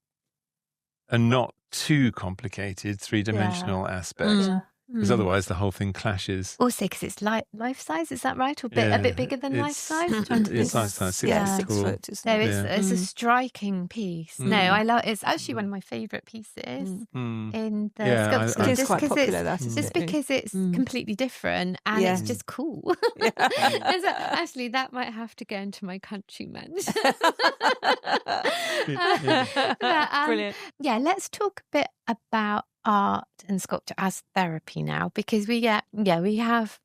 a not too complicated three-dimensional aspect, because otherwise the whole thing clashes. Also, because it's life size, is that right? Or a bit bigger than life size? I'm trying to It's think. life size, 6 Yeah, foot 6 tall. foot. So it's a striking piece. No, I love. It's actually one of my favourite pieces in the sculpture. It is quite because popular, that, isn't just it? because it's completely different and it's just cool. And so, actually, that might have to go into my countrymen. Brilliant. Yeah, let's talk a bit about art and sculpture as therapy now, because we have,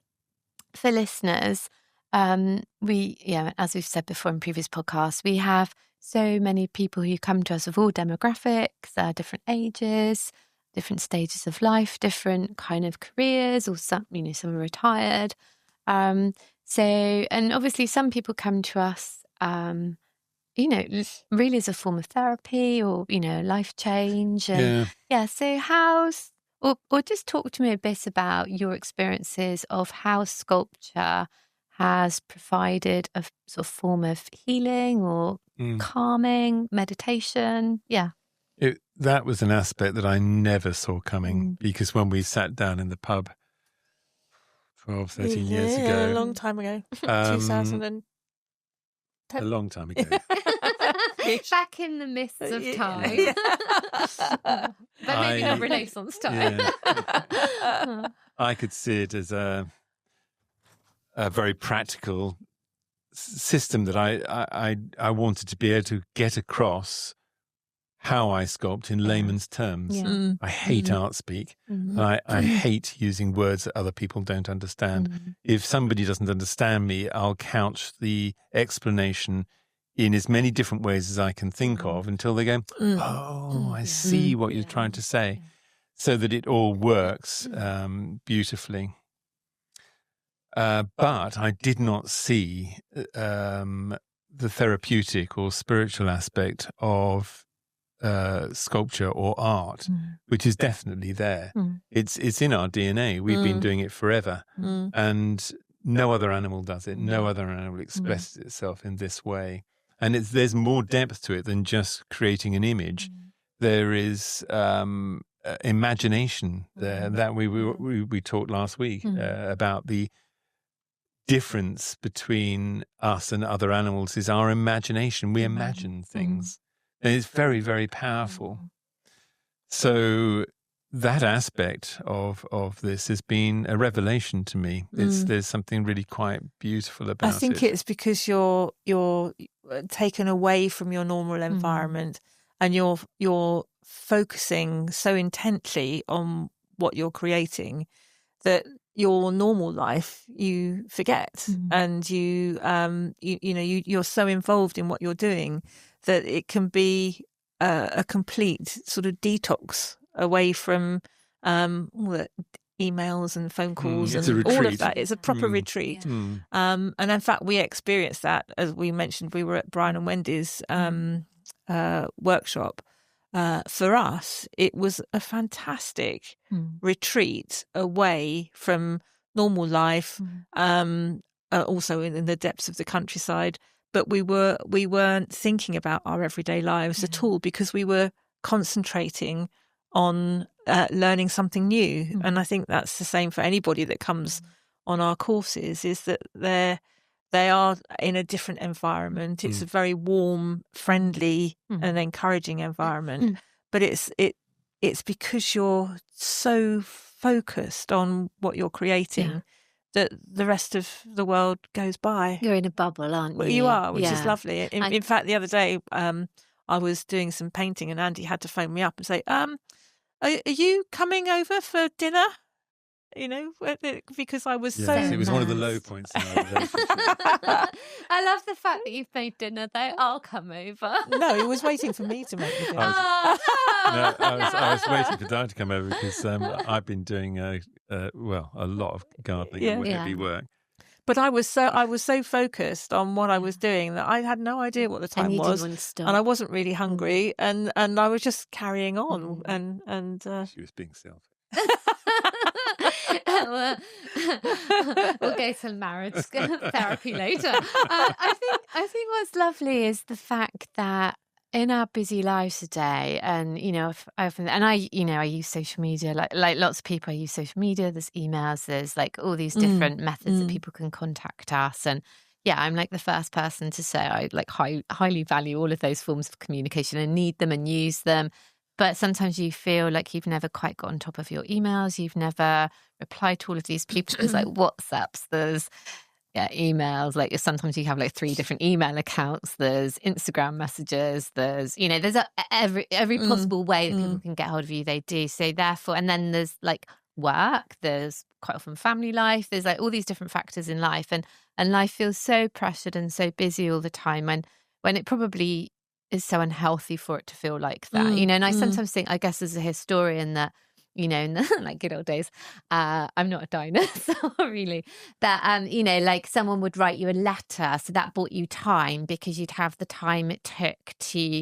for listeners, as we've said before in previous podcasts, we have so many people who come to us of all demographics, different ages, different stages of life, different kind of careers, or some are retired. And obviously some people come to us, really as a form of therapy or, life change. And so or just talk to me a bit about your experiences of how sculpture has provided a sort of form of healing or calming, meditation. Yeah. That was an aspect that I never saw coming, because when we sat down in the pub 12, 13 years ago. A long time ago. 2010. A long time ago. Back in the mists of time. But maybe not Renaissance time. Yeah. I could see it as a very practical system that I wanted to be able to get across how I sculpt in layman's terms. Yeah. I hate art speak. And I hate using words that other people don't understand. If somebody doesn't understand me, I'll couch the explanation in as many different ways as I can think of until they go, oh, I see what you're trying to say, so that it all works beautifully. But I did not see the therapeutic or spiritual aspect of sculpture or art, which is definitely there. It's in our DNA. We've been doing it forever, and no other animal does it. No other animal expresses itself in this way. And there's more depth to it than just creating an image. There is imagination there that we talked last week about the difference between us and other animals is our imagination. We imagine things. And it's very, very powerful. So that aspect of this has been a revelation to me. There's something really quite beautiful about it. I think it's because you're taken away from your normal environment, and you're focusing so intently on what you're creating that your normal life you forget, and you're so involved in what you're doing that it can be a complete sort of detox away from all the emails and phone calls and all of that. It's a proper retreat. And in fact, we experienced that, as we mentioned. We were at Brian and Wendy's workshop. For us, it was a fantastic retreat away from normal life, also in the depths of the countryside. But we weren't thinking about our everyday lives at all, because we were concentrating on learning something new. And I think that's the same for anybody that comes on our courses, is that they are in a different environment. It's a very warm, friendly and encouraging environment. But it's because you're so focused on what you're creating that the rest of the world goes by. You're in a bubble, aren't you? Well, you are, which is lovely. In fact, the other day, I was doing some painting, and Andy had to phone me up and say, are you coming over for dinner? You know, because I was so... It was one of the low points in our relationship. I love the fact that you've made dinner, though. I'll come over. No, he was waiting for me to make the dinner. I was waiting for Diane to come over, because I've been doing a lot of gardening and heavy work. But I was so focused on what I was doing that I had no idea what the time was, and I wasn't really hungry, and I was just carrying on. And she was being selfish. We'll go to marriage therapy later. I think what's lovely is the fact that in our busy lives today, and I use social media like lots of people. I use social media. There's emails. There's like all these different methods that people can contact us. And I'm like the first person to say I like highly value all of those forms of communication and need them and use them. But sometimes you feel like you've never quite got on top of your emails. You've never replied to all of these people. There's like WhatsApps, there's emails. Like sometimes you have like 3 different email accounts. There's Instagram messages. There's every possible way that people can get hold of you. They do. So therefore, and then there's like work. There's quite often family life. There's like all these different factors in life, and life feels so pressured and so busy all the time. And when it probably is so unhealthy for it to feel like that, and I sometimes think, I guess as a historian, that, in the like good old days, I'm not a dinosaur really, that, like someone would write you a letter. So that bought you time, because you'd have the time it took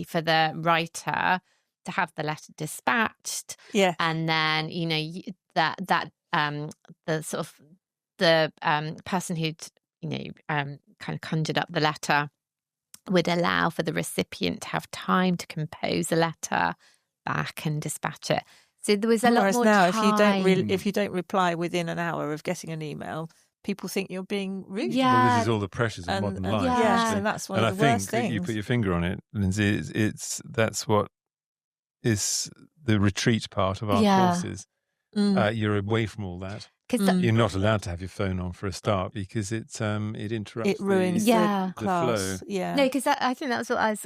for the writer to have the letter dispatched. Yeah. And then, the sort of the person who'd, kind of conjured up the letter would allow for the recipient to have time to compose a letter back and dispatch it. So there was a lot more now, time. if you don't reply within an hour of getting an email, people think you're being rude. Yeah, well, this is all the pressures of modern life. Yes, and that's one of the worst things. And I think you put your finger on it, Lindsay. That's what is the retreat part of our courses. You're away from all that. You're not allowed to have your phone on for a start, because it interrupts. It ruins the class. flow. Yeah. No, because I think that's what I was.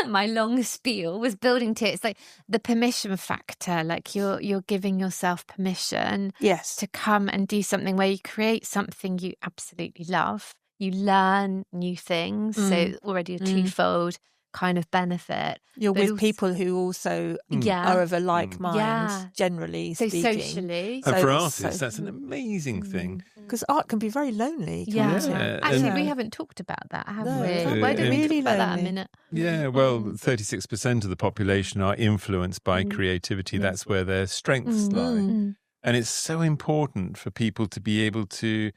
My long spiel was building to. It's like the permission factor. Like you're giving yourself permission. Yes. To come and do something where you create something you absolutely love. You learn new things. So already a twofold kind of benefit. You're with people who also are of a like mind, generally speaking. Socially. And for artists, that's an amazing thing. Because art can be very lonely. Actually, we haven't talked about that, have we? Why don't we talk about that a minute? Yeah, well, 36% of the population are influenced by creativity. That's where their strengths lie. And it's so important for people to be able to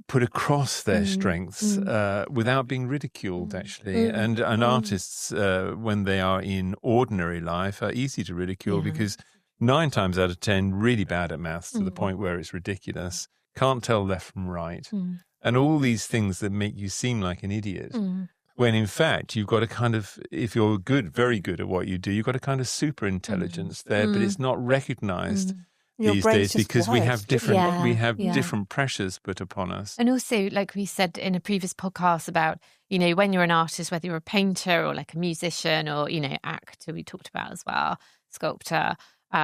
put across their strengths without being ridiculed, actually. And artists, when they are in ordinary life, are easy to ridicule because 9 times out of 10 really bad at maths to the point where it's ridiculous, can't tell left from right, and all these things that make you seem like an idiot. When in fact, you've got a kind of, if you're very good at what you do, you've got a kind of super intelligence there, but it's not recognized these days because we have different pressures put upon us. And also, like we said in a previous podcast about, when you're an artist, whether you're a painter or like a musician or, actor, we talked about as well, sculptor,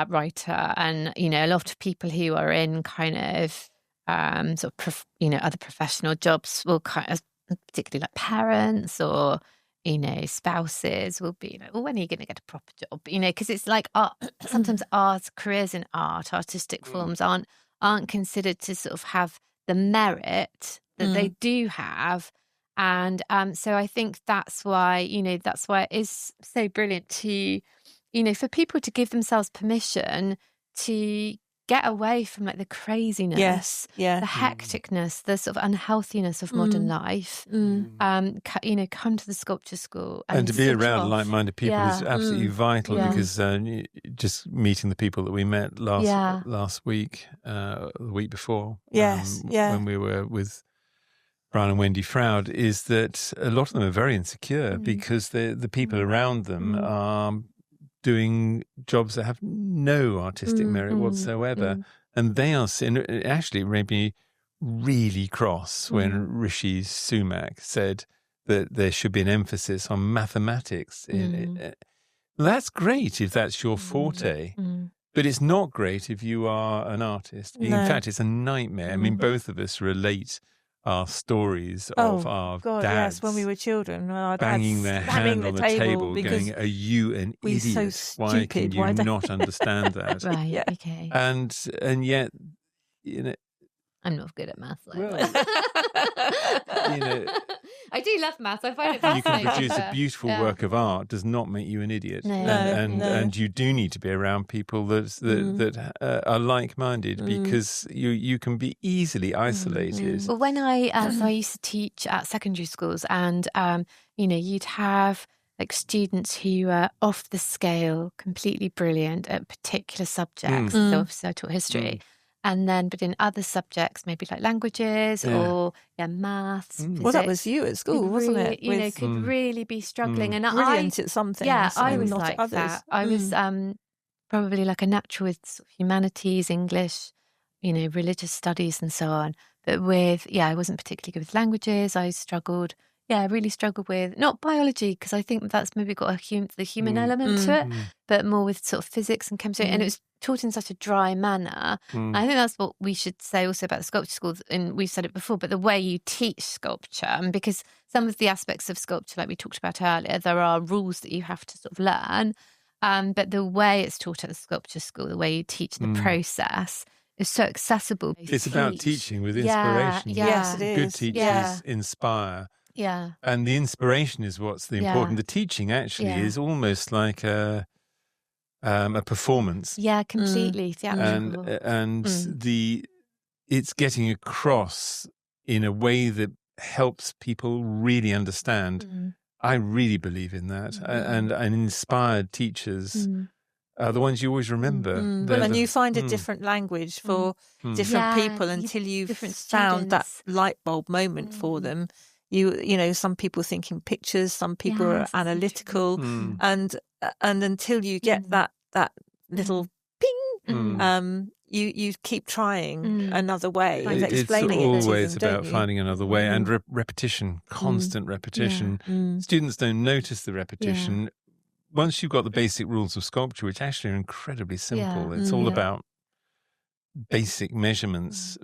writer, and, a lot of people who are in kind of other professional jobs will kind of, particularly like parents or spouses will be like, well, when are you going to get a proper job, because it's like sometimes careers in artistic forms aren't considered to sort of have the merit that they do have. And so I think that's why it is so brilliant to for people to give themselves permission to get away from like the craziness, the hecticness, the sort of unhealthiness of modern life. Come to the sculpture school and to be around like-minded people is absolutely vital because just meeting the people that we met last week, the week before, when we were with Brian and Wendy Froud, is that a lot of them are very insecure because the people around them are doing jobs that have no artistic merit whatsoever. And they are, actually it made me really cross when Rishi Sunak said that there should be an emphasis on mathematics. That's great if that's your forte, but it's not great if you are an artist. In fact, it's a nightmare. I mean, both of us relate our stories of our dads when we were children, our banging their hand on the table going, "Are you an idiot? So Why can you not understand that?" Right, okay. And yet, I'm not good at maths. Well, I do love maths. I find it fascinating. You can produce a beautiful work of art does not make you an idiot. No. And you do need to be around people that are like-minded because you can be easily isolated. Well, when I used to teach at secondary schools, and you'd have like students who were off the scale, completely brilliant at particular subjects. So obviously I taught history. And then, but in other subjects, maybe like languages or maths. Well, that was you at school, wasn't it? Could really be struggling. And brilliant at some things. Yeah, I was not like others. that. I was probably like a natural with sort of humanities, English, religious studies and so on. But I wasn't particularly good with languages. I struggled. I really struggled with, not biology, because I think that's maybe got the human element to it, but more with sort of physics and chemistry. And it was taught in such a dry manner. I think that's what we should say also about the sculpture schools. And we've said it before, but the way you teach sculpture, and because some of the aspects of sculpture, like we talked about earlier, there are rules that you have to sort of learn. But the way it's taught at the sculpture school, the way you teach the process is so accessible. It's about teaching with inspiration. Yes, it is. Good teachers inspire. Yeah. And the inspiration is what's the important. The teaching actually is almost like a performance. Yeah, completely. And it's getting across in a way that helps people really understand. I really believe in that. And inspired teachers are the ones you always remember. And you find a different language for different people until you've found that light bulb moment for them. Some people think in pictures, some people are analytical, and until you get that little ping, you keep trying another way of explaining it. It's always about finding another way and repetition, constant repetition. Students don't notice the repetition. Once you've got the basic rules of sculpture, which actually are incredibly simple, it's all about basic measurements.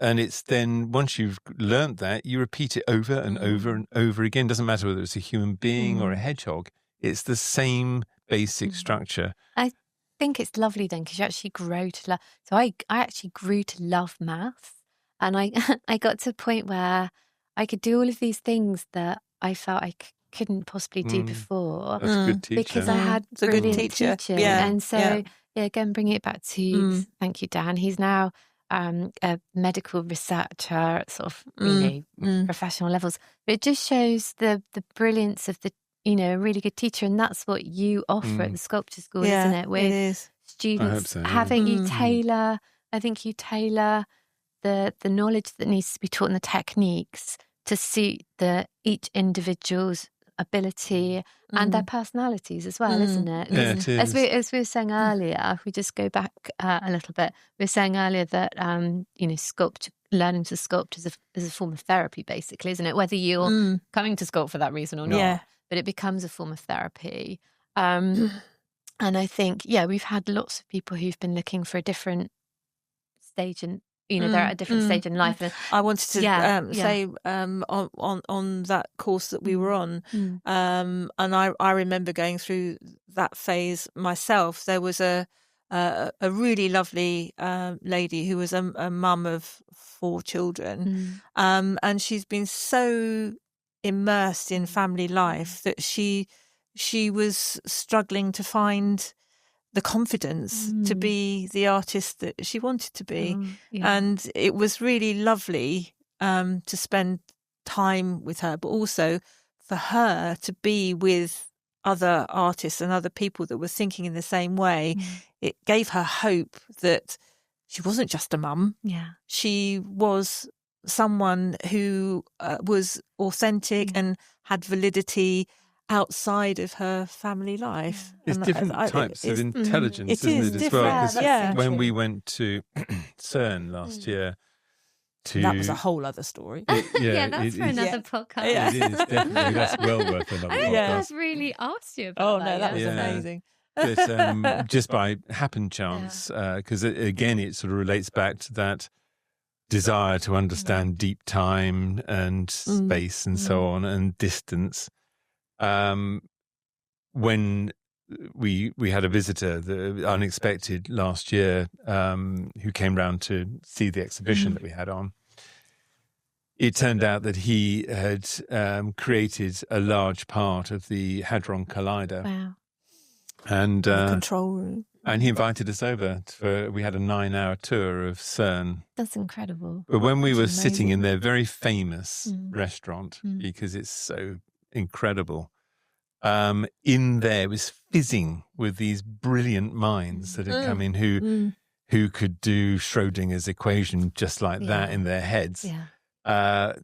And it's then, once you've learnt that, you repeat it over and over and over again. Doesn't matter whether it's a human being or a hedgehog. It's the same basic structure. I think it's lovely then because you actually grow to love. So I actually grew to love maths. And I got to a point where I could do all of these things that I felt I couldn't possibly do before. That's a good teacher. Because I had brilliant teaching. Yeah. And so, again, bringing it back to, thank you, Dan. He's now a medical researcher at sort of professional levels, but it just shows the brilliance of the a really good teacher, and that's what you offer at the sculpture school, isn't it? With students having you tailor. I think you tailor the knowledge that needs to be taught and the techniques to to suit each individual's ability and their personalities as well, isn't it? Yeah, it is. As we were saying earlier, if we just go back a little bit, we were saying earlier that learning to sculpt is a form of therapy, basically, isn't it? Whether you're coming to sculpt for that reason or not, but it becomes a form of therapy. And I think, we've had lots of people who've been looking for a different stage in, they're at a different stage in life. I wanted to say on that course that we were on, and I remember going through that phase myself. There was a really lovely lady who was a mum of 4 children, and she's been so immersed in family life that she was struggling to find the confidence to be the artist that she wanted to be. And it was really lovely to spend time with her, but also for her to be with other artists and other people that were thinking in the same way. It gave her hope that she wasn't just a mum. She was someone who was authentic and had validity outside of her family life. It's different types of intelligence, isn't it, as well? Because when we went to CERN last year, that was a whole other story. That's for another podcast. It is, definitely. That's well worth another podcast. I've really asked you about that. That was amazing. But just by happen chance, because again, it sort of relates back to that desire to understand deep time and space and so on, and distance. When we had a visitor, unexpected last year, who came round to see the exhibition that we had on. It turned out that he had created a large part of the Hadron Collider. Wow. And the control room. And he invited us over we had a 9-hour tour of CERN. That's incredible. But when we were sitting in their very famous restaurant, because it's so incredible, in there was fizzing with these brilliant minds that had come in who could do Schrodinger's equation just like that in their heads.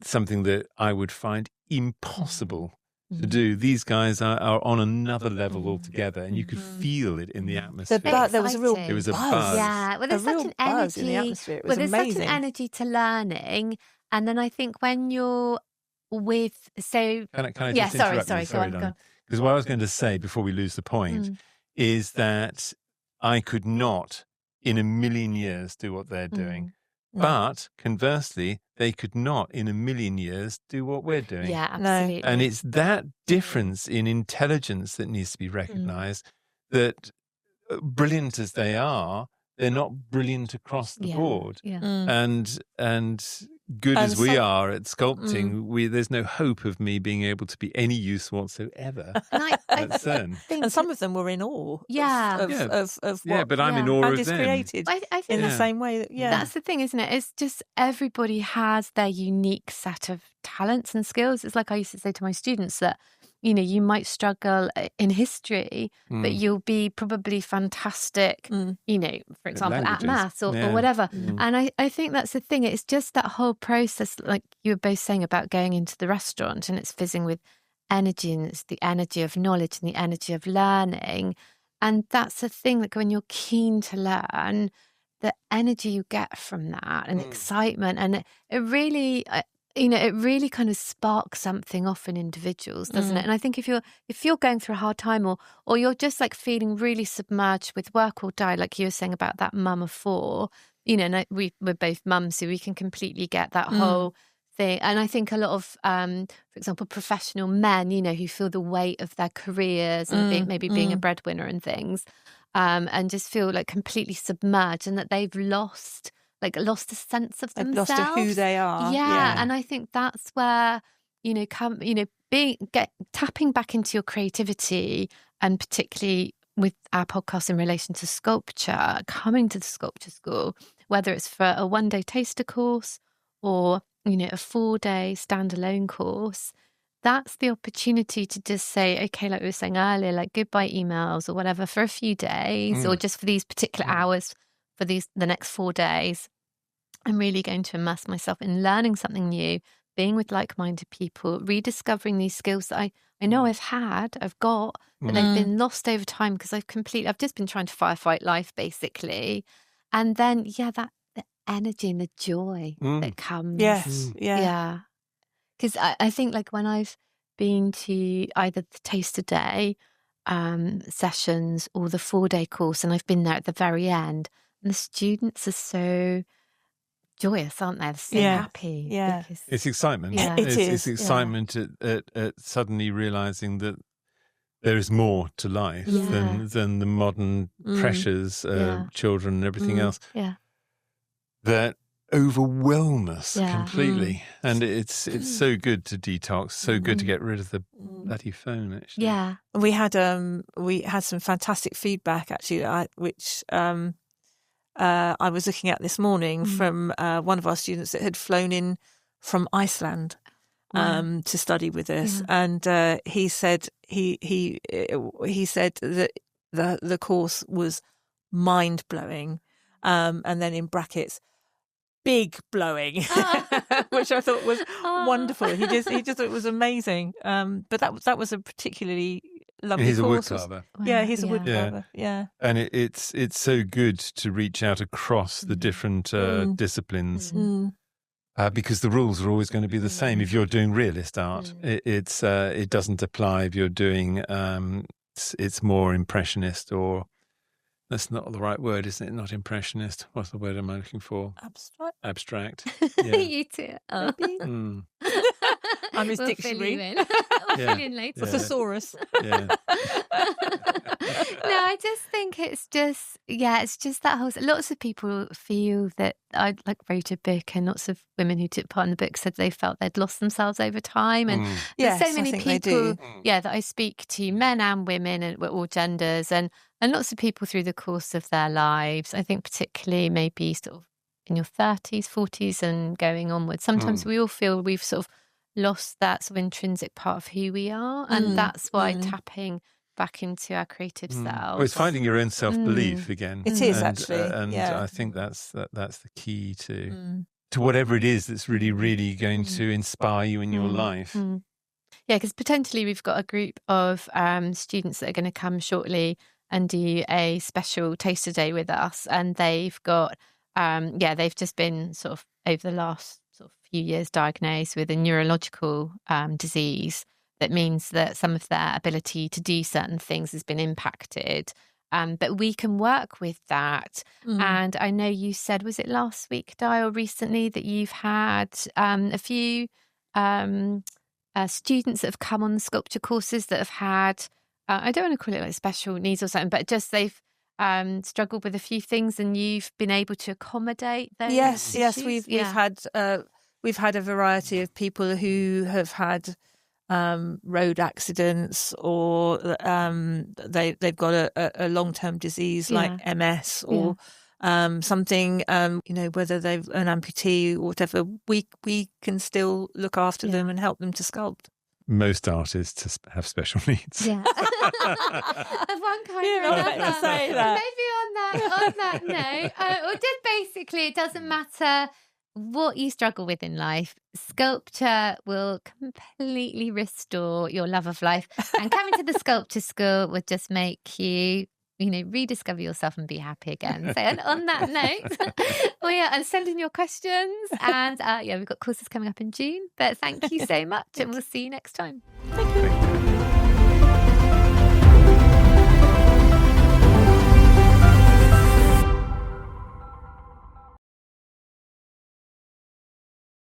Something that I would find impossible to do. These guys are on another level altogether, and you could feel it in the atmosphere. There was a real It was a buzz. Yeah, well, there's such an energy in the atmosphere. It was there's amazing. such an energy to learning, and then I think when you're with Can I just sorry, go on. Because what I was going to say before we lose the point is that I could not in a million years do what they're doing. But conversely, they could not in a million years do what we're doing. Yeah, absolutely. And it's that difference in intelligence that needs to be recognized, that brilliant as they are, they're not brilliant across the board. And good as we are at sculpting, there's no hope of me being able to be any use whatsoever at CERN. And some of them were in awe of what but I'm in awe of Andy's them. created I think in the same way. That's the thing, isn't it? It's just everybody has their unique set of talents and skills. It's like I used to say to my students that, you might struggle in history, but you'll be probably fantastic, for example, at maths or whatever. And I think that's the thing. It's just that whole process, like you were both saying about going into the restaurant, and it's fizzing with energy, and it's the energy of knowledge and the energy of learning. And that's the thing, that when you're keen to learn, the energy you get from that and excitement, and it really... it really kind of sparks something off in individuals, doesn't it? And I think if you're going through a hard time, or you're just like feeling really submerged with work or die, like you were saying about that mum of 4, and we're both mums, so we can completely get that whole thing. And I think a lot of, for example, professional men, who feel the weight of their careers and maybe being a breadwinner and things, and just feel like completely submerged, and that they've lost a sense of themselves. They've lost who they are. Yeah, and I think that's where tapping back into your creativity, and particularly with our podcast in relation to sculpture, coming to the sculpture school, whether it's for a 1-day taster course or a 4-day standalone course, that's the opportunity to just say, okay, like we were saying earlier, like goodbye emails or whatever for a few days, or just for these particular hours. For the next 4 days, I'm really going to immerse myself in learning something new, being with like-minded people, rediscovering these skills that I know I've got, but they've been lost over time because I've just been trying to firefight life basically. And then, the energy and the joy that comes. Yes. Yeah. Because I think like when I've been to either the Taster Day sessions or the 4-day course, and I've been there at the very end, and the students are so joyous, aren't they? They're so happy. Yeah. It's excitement. Yeah. It's excitement at suddenly realizing that there is more to life than the modern pressures, children and everything else. Yeah. That overwhelm us completely. And it's so good to detox, so good to get rid of the bloody phone, actually. Yeah. We had some fantastic feedback actually, which I was looking at this morning from one of our students that had flown in from Iceland to study with us, and he said he said that the course was mind blowing, and then in brackets, big blowing, which I thought was wonderful. He just thought it was amazing. But that was a particularly lovely He's course. a woodcarver. Yeah, he's a woodcarver. Yeah. And it's so good to reach out across the different disciplines. Because the rules are always going to be the same. If you're doing realist art, it doesn't apply. If you're doing it's more impressionist, or that's not the right word, isn't it? Not impressionist. What's the word am I looking for? Abstract. Yeah. You too. Oh. I'm his We'll dictionary. fill you in. We'll fill you in later. Thesaurus. Yeah. No, I just think it's just that whole. Lots of people feel that I wrote a book, and lots of women who took part in the book said they felt they'd lost themselves over time. And there's so many people, that I speak to, men and women, and all genders, and lots of people through the course of their lives. I think particularly maybe sort of in your 30s, 40s, and going onwards. Sometimes we all feel we've sort of lost that sort of intrinsic part of who we are, and that's why tapping back into our creative selves. Well, it's finding your own self-belief again. It is actually, and I think that's the key to whatever it is that's really, really going to inspire you in your life. Yeah, because potentially we've got a group of students that are going to come shortly and do a special taster day with us, and they've got they've just been sort of over the last sort of few years diagnosed with a neurological disease that means that some of their ability to do certain things has been impacted. But we can work with that. And I know you said, was it last week, Di, or recently, that you've had a few students that have come on the sculpture courses that have had, I don't want to call it like special needs or something, but just they've struggled with a few things, and you've been able to accommodate those Yes, issues? we've had a variety of people who have had road accidents, or they've got a long-term disease like MS or something, whether they've an amputee or whatever. We can still look after them and help them to sculpt. Most artists have special needs. Yeah. Of one kind or not another. meant to say that. Maybe on that note, or just basically, it doesn't matter what you struggle with in life, sculpture will completely restore your love of life. And coming to the sculpture school would just make you, rediscover yourself and be happy again. So on that note, and send in your questions. And we've got courses coming up in June. But thank you so much, and we'll see you next time. Thank you.